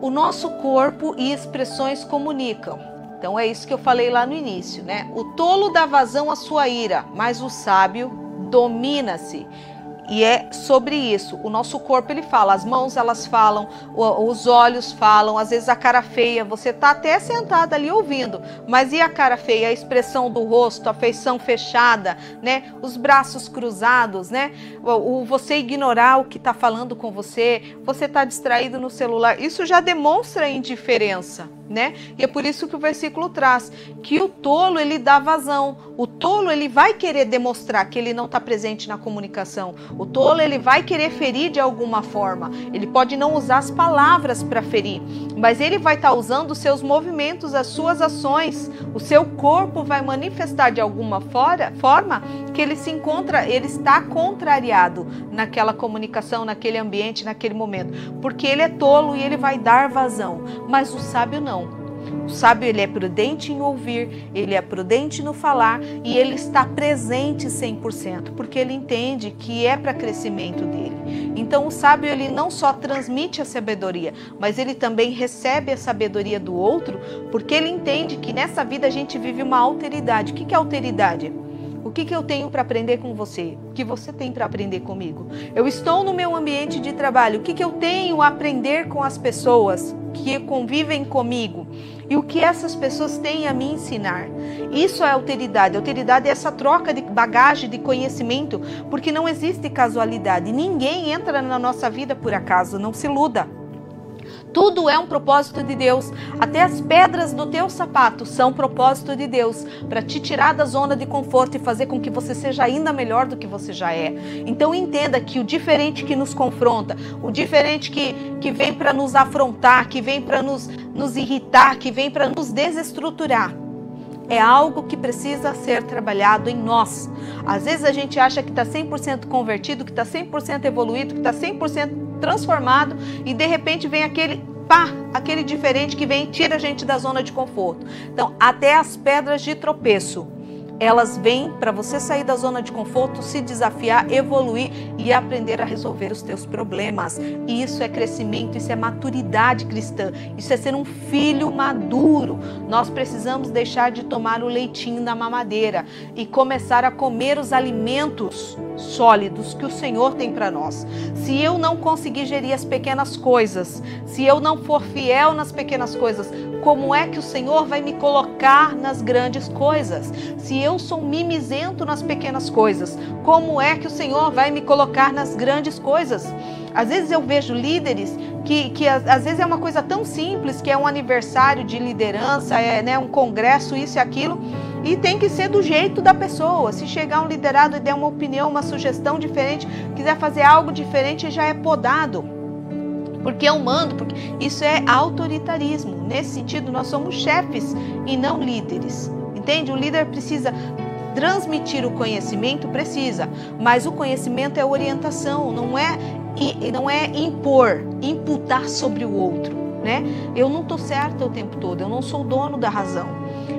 O nosso corpo e expressões comunicam. Então é isso que eu falei lá no início, O tolo dá vazão à sua ira, mas o sábio domina-se E é sobre isso. O nosso corpo, ele fala, as mãos, elas falam, os olhos falam, às vezes a cara feia, você tá até sentada ali ouvindo, mas e a cara feia, a expressão do rosto, a feição fechada, né? Os braços cruzados, né? Você ignorar o que tá falando com você tá distraído no celular, isso já demonstra indiferença, né? E é por isso que o versículo traz que o tolo, ele dá vazão. O tolo, ele vai querer demonstrar que ele não está presente na comunicação. O tolo, ele vai querer ferir de alguma forma. Ele pode não usar as palavras para ferir, mas ele vai estar usando os seus movimentos, as suas ações. O seu corpo vai manifestar de alguma forma que ele está contrariado naquela comunicação, naquele ambiente, naquele momento. Porque ele é tolo e ele vai dar vazão. Mas o sábio não. O sábio, ele é prudente em ouvir, ele é prudente no falar e ele está presente 100%, porque ele entende que é para crescimento dele. Então o sábio, ele não só transmite a sabedoria, mas ele também recebe a sabedoria do outro, porque ele entende que nessa vida a gente vive uma alteridade. O que é alteridade? O que eu tenho para aprender com você? O que você tem para aprender comigo? Eu estou no meu ambiente de trabalho. O que eu tenho a aprender com as pessoas que convivem comigo? E o que essas pessoas têm a me ensinar? Isso é alteridade. Alteridade é essa troca de bagagem, de conhecimento, porque não existe casualidade. Ninguém entra na nossa vida por acaso, não se iluda. Tudo é um propósito de Deus. Até as pedras do teu sapato são propósito de Deus para te tirar da zona de conforto e fazer com que você seja ainda melhor do que você já é. Então entenda que o diferente que nos confronta, o diferente que vem para nos afrontar, que vem para nos irritar, que vem para nos desestruturar, é algo que precisa ser trabalhado em nós. Às vezes a gente acha que está 100% convertido, que está 100% evoluído, que está 100% transformado e de repente vem aquele diferente que vem e tira a gente da zona de conforto. Então, até as pedras de tropeço, elas vêm para você sair da zona de conforto, se desafiar, evoluir e aprender a resolver os teus problemas. E isso é crescimento, isso é maturidade cristã, isso é ser um filho maduro. Nós precisamos deixar de tomar o leitinho da mamadeira e começar a comer os alimentos sólidos que o Senhor tem para nós. Se eu não conseguir gerir as pequenas coisas, se eu não for fiel nas pequenas coisas, como é que o Senhor vai me colocar nas grandes coisas? Se eu sou mimizento nas pequenas coisas, como é que o Senhor vai me colocar nas grandes coisas? Às vezes eu vejo líderes que às vezes é uma coisa tão simples, que é um aniversário de liderança, um congresso, isso e aquilo, e tem que ser do jeito da pessoa. Se chegar um liderado e der uma opinião, uma sugestão diferente, quiser fazer algo diferente, já é podado. Porque eu mando, porque isso é autoritarismo. Nesse sentido, nós somos chefes e não líderes. Entende? O líder precisa transmitir o conhecimento, precisa, mas o conhecimento é orientação, não é imputar sobre o outro, né? Eu não estou certa o tempo todo, eu não sou dono da razão.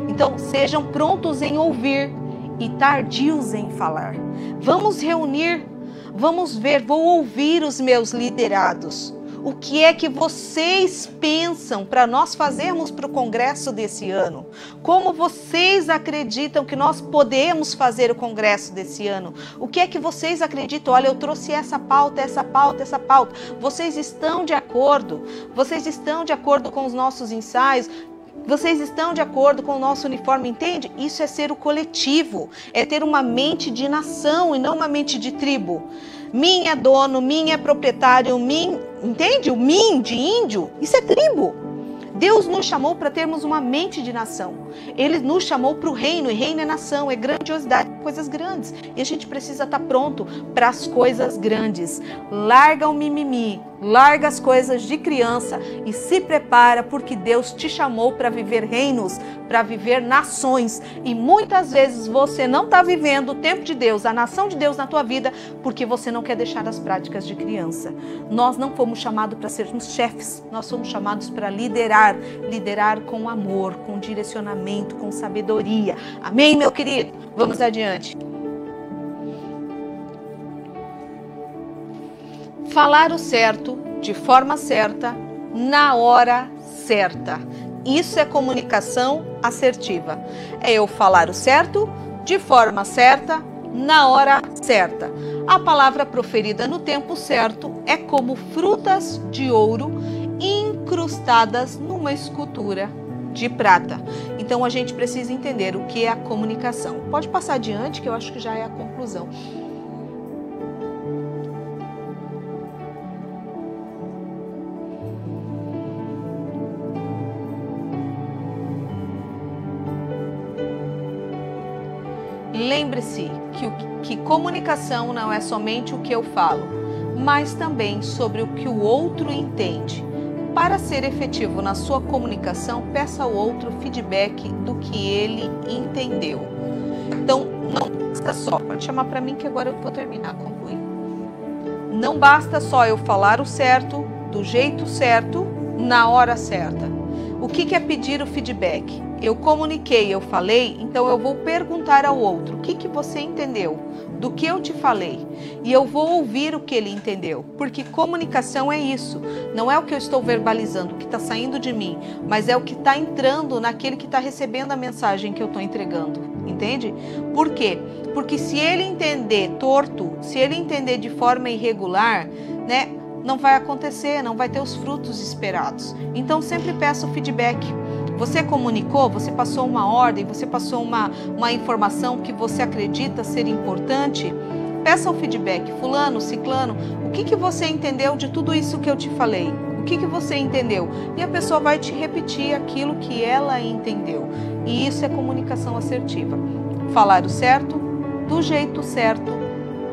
Então, sejam prontos em ouvir e tardios em falar. Vamos reunir, vamos ver, vou ouvir os meus liderados. O que é que vocês pensam para nós fazermos para o congresso desse ano? Como vocês acreditam que nós podemos fazer o congresso desse ano? O que é que vocês acreditam? Olha, eu trouxe essa pauta, essa pauta, essa pauta. Vocês estão de acordo? Vocês estão de acordo com os nossos ensaios? Vocês estão de acordo com o nosso uniforme, entende? Isso é ser o coletivo, é ter uma mente de nação e não uma mente de tribo. Mim é dono, mim é proprietário, mim, entende? O mim de índio, isso é tribo. Deus nos chamou para termos uma mente de nação. Ele nos chamou para o reino, e reino é nação, é grandiosidade, coisas grandes. E a gente precisa estar pronto para as coisas grandes. Larga o mimimi, larga as coisas de criança e se prepara, porque Deus te chamou para viver reinos, para viver nações. E muitas vezes você não está vivendo o tempo de Deus, a nação de Deus na tua vida, porque você não quer deixar as práticas de criança. Nós não fomos chamados para sermos chefes, nós fomos chamados para liderar com amor, com direcionamento, com sabedoria. Amém, meu querido? Vamos adiante. Falar o certo, de forma certa, na hora certa. Isso é comunicação assertiva. É eu falar o certo, de forma certa, na hora certa. A palavra proferida no tempo certo é como frutas de ouro incrustadas numa escultura de prata. Então a gente precisa entender o que é a comunicação. Pode passar adiante, que eu acho que já é a conclusão. Lembre-se que comunicação não é somente o que eu falo, mas também sobre o que o outro entende. Para ser efetivo na sua comunicação, peça ao outro feedback do que ele entendeu. Então, não basta só, pode chamar para mim que agora eu vou terminar, concluir. Não basta só eu falar o certo, do jeito certo, na hora certa. O que é pedir o feedback? Eu comuniquei, eu falei, então eu vou perguntar ao outro, o que você entendeu do que eu te falei? E eu vou ouvir o que ele entendeu, porque comunicação é isso, não é o que eu estou verbalizando, o que está saindo de mim, mas é o que está entrando naquele que está recebendo a mensagem que eu estou entregando, entende? Por quê? Porque se ele entender torto, se ele entender de forma irregular, né, não vai acontecer, não vai ter os frutos esperados. Então sempre peça o feedback. Você comunicou, você passou uma ordem, você passou uma informação que você acredita ser importante, peça o feedback. Fulano, ciclano, o que você entendeu de tudo isso que eu te falei? O que você entendeu? E a pessoa vai te repetir aquilo que ela entendeu. E isso é comunicação assertiva. Falar o certo, do jeito certo,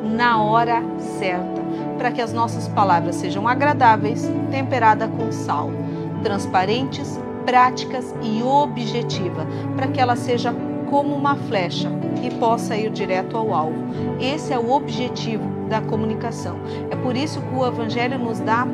na hora certa, para que as nossas palavras sejam agradáveis, temperadas com sal, transparentes, práticas e objetiva, para que ela seja como uma flecha e possa ir direto ao alvo. Esse é o objetivo da comunicação. É por isso que o Evangelho nos dá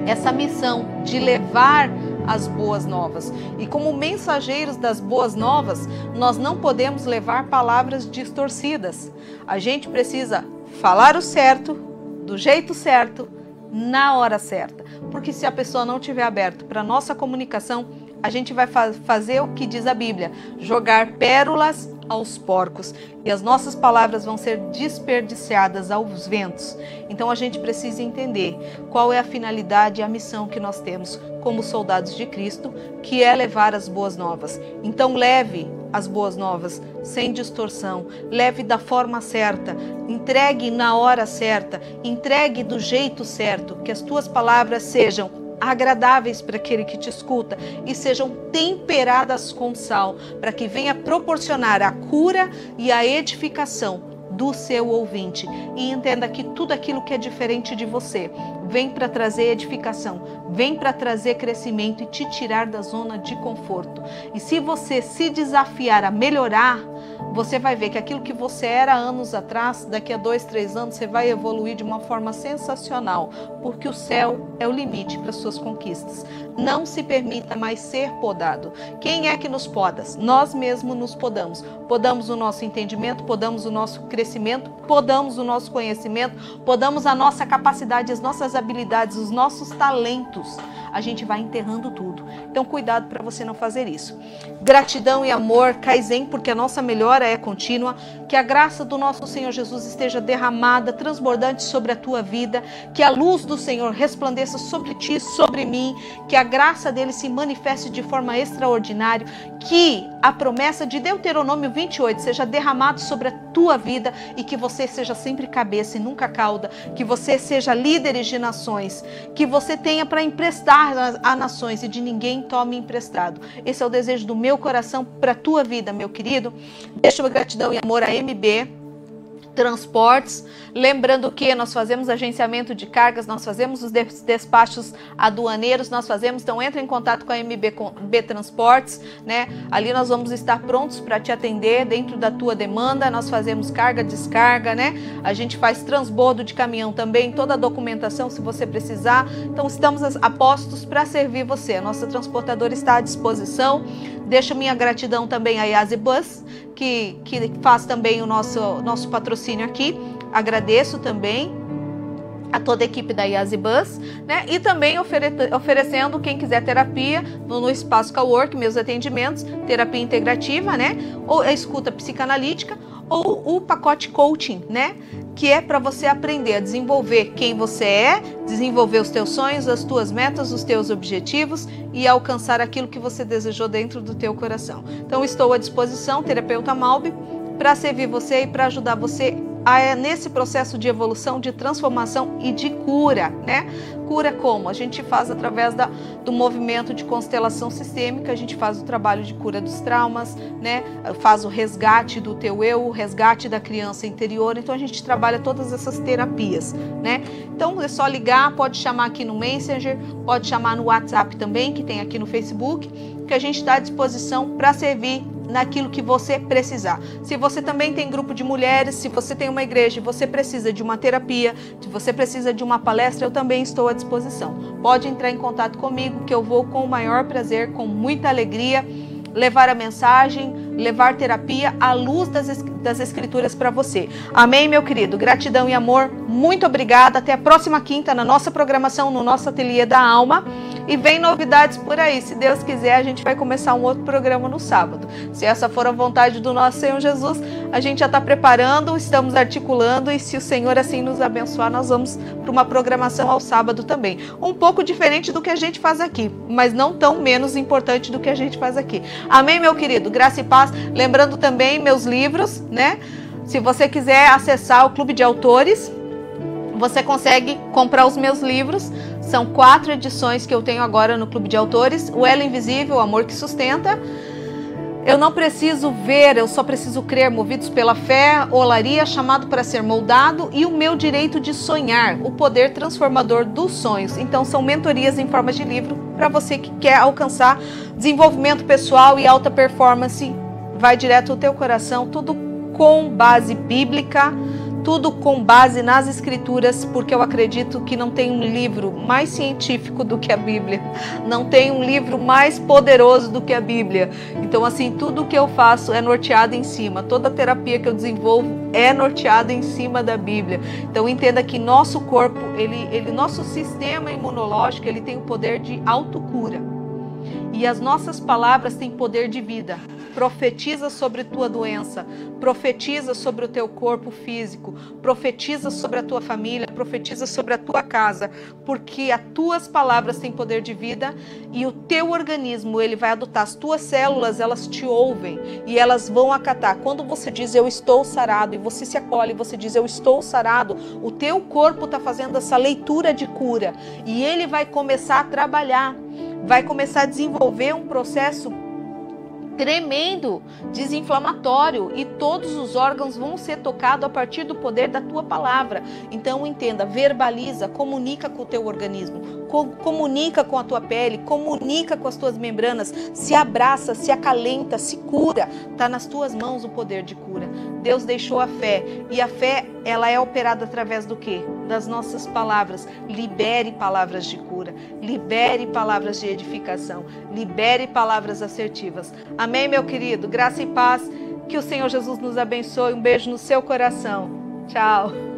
essa missão de levar as boas novas. E como mensageiros das boas novas, nós não podemos levar palavras distorcidas. A gente precisa falar o certo, do jeito certo, na hora certa. Porque se a pessoa não estiver aberta para a nossa comunicação, a gente vai fazer o que diz a Bíblia, jogar pérolas aos porcos, e as nossas palavras vão ser desperdiçadas aos ventos. Então a gente precisa entender qual é a finalidade e a missão que nós temos como soldados de Cristo, que é levar as boas novas. Então leve as boas novas sem distorção, leve da forma certa, entregue na hora certa, entregue do jeito certo, que as tuas palavras sejam agradáveis para aquele que te escuta e sejam temperadas com sal, para que venha proporcionar a cura e a edificação do seu ouvinte. E entenda que tudo aquilo que é diferente de você vem para trazer edificação, vem para trazer crescimento e te tirar da zona de conforto. E se você se desafiar a melhorar, você vai ver que aquilo que você era anos atrás, daqui a 2, 3 anos, você vai evoluir de uma forma sensacional, porque o céu é o limite para suas conquistas. Não se permita mais ser podado. Quem é que nos poda? Nós mesmos nos podamos. Podamos o nosso entendimento, podamos o nosso crescimento, podamos o nosso conhecimento, podamos a nossa capacidade, as nossas habilidades, os nossos talentos. A gente vai enterrando tudo. Então cuidado para você não fazer isso. Gratidão e amor, Kaizen, porque a nossa melhora é contínua. Que a graça do nosso Senhor Jesus esteja derramada, transbordante sobre a tua vida. Que a luz do Senhor resplandeça sobre ti, sobre mim. Que a graça dele se manifeste de forma extraordinária. Que a promessa de Deuteronômio 28 seja derramada sobre a tua vida e que você seja sempre cabeça e nunca cauda. Que você seja líderes de nações. Que você tenha para emprestar a nações e de ninguém tome emprestado. Esse é o desejo do meu coração para a tua vida, meu querido. Deixa uma gratidão e amor a MB Transportes. Lembrando que nós fazemos agenciamento de cargas, nós fazemos os despachos aduaneiros, nós fazemos, então entra em contato com a MB Transportes, né? Ali nós vamos estar prontos para te atender dentro da tua demanda. Nós fazemos carga, descarga, né? A gente faz transbordo de caminhão também, toda a documentação se você precisar. Então estamos apostos para servir você. A nossa transportadora está à disposição. Deixo minha gratidão também a Yazi Bus, que faz também o nosso patrocínio aqui. Agradeço também a toda a equipe da Yazi Bus, né? E também oferecendo, quem quiser terapia, no Espaço Cowork, meus atendimentos, terapia integrativa, né? Ou a escuta psicanalítica, ou o pacote coaching, né? Que é para você aprender a desenvolver quem você é, desenvolver os teus sonhos, as tuas metas, os teus objetivos e alcançar aquilo que você desejou dentro do teu coração. Então estou à disposição, terapeuta Malbi, para servir você e para ajudar você nesse processo de evolução, de transformação e de cura, né? Cura como? A gente faz através do movimento de constelação sistêmica, a gente faz o trabalho de cura dos traumas, né? Faz o resgate do teu eu, o resgate da criança interior, então a gente trabalha todas essas terapias, né? Então é só ligar, pode chamar aqui no Messenger, pode chamar no WhatsApp também, que tem aqui no Facebook, que a gente está à disposição para servir naquilo que você precisar. Se você também tem grupo de mulheres, se você tem uma igreja e você precisa de uma terapia, se você precisa de uma palestra, eu também estou à disposição. Pode entrar em contato comigo que eu vou com o maior prazer, com muita alegria, levar a mensagem, levar terapia à luz das escrituras para você. Amém, meu querido? Gratidão e amor. Muito obrigada. Até a próxima quinta na nossa programação, no nosso Ateliê da Alma. E vem novidades por aí. Se Deus quiser, a gente vai começar um outro programa no sábado. Se essa for a vontade do nosso Senhor Jesus, a gente já está preparando, estamos articulando e se o Senhor assim nos abençoar, nós vamos para uma programação ao sábado também. Um pouco diferente do que a gente faz aqui, mas não tão menos importante do que a gente faz aqui. Amém, meu querido? Graça e paz. Lembrando também meus livros, né? Se você quiser acessar o Clube de Autores, você consegue comprar os meus livros. São 4 edições que eu tenho agora no Clube de Autores. O Elo Invisível, o Amor que Sustenta. Eu não preciso ver, eu só preciso crer, movidos pela fé, Olaria, chamado para ser moldado e o meu direito de sonhar, o poder transformador dos sonhos. Então são mentorias em forma de livro para você que quer alcançar desenvolvimento pessoal e alta performance. Vai direto ao teu coração, tudo com base bíblica, tudo com base nas escrituras, porque eu acredito que não tem um livro mais científico do que a Bíblia, não tem um livro mais poderoso do que a Bíblia. Então assim, tudo que eu faço é norteado em cima, toda terapia que eu desenvolvo é norteada em cima da Bíblia. Então entenda que nosso corpo, nosso sistema imunológico, ele tem o poder de autocura. E as nossas palavras têm poder de vida. Profetiza sobre tua doença, profetiza sobre o teu corpo físico, profetiza sobre a tua família, profetiza sobre a tua casa, porque as tuas palavras têm poder de vida e o teu organismo, ele vai adotar, as tuas células, elas te ouvem e elas vão acatar. Quando você diz eu estou sarado e você se acolhe e você diz eu estou sarado, o teu corpo está fazendo essa leitura de cura e ele vai começar a trabalhar, vai começar a desenvolver um processo tremendo, desinflamatório, e todos os órgãos vão ser tocados a partir do poder da tua palavra. Então entenda, verbaliza, comunica com o teu organismo, comunica com a tua pele, comunica com as tuas membranas, se abraça, se acalenta, se cura. Está nas tuas mãos o poder de cura. Deus deixou a fé, e a fé, ela é operada através do quê? Das nossas palavras. Libere palavras de cura, libere palavras de edificação, libere palavras assertivas. Amém, meu querido? Graça e paz. Que o Senhor Jesus nos abençoe. Um beijo no seu coração. Tchau.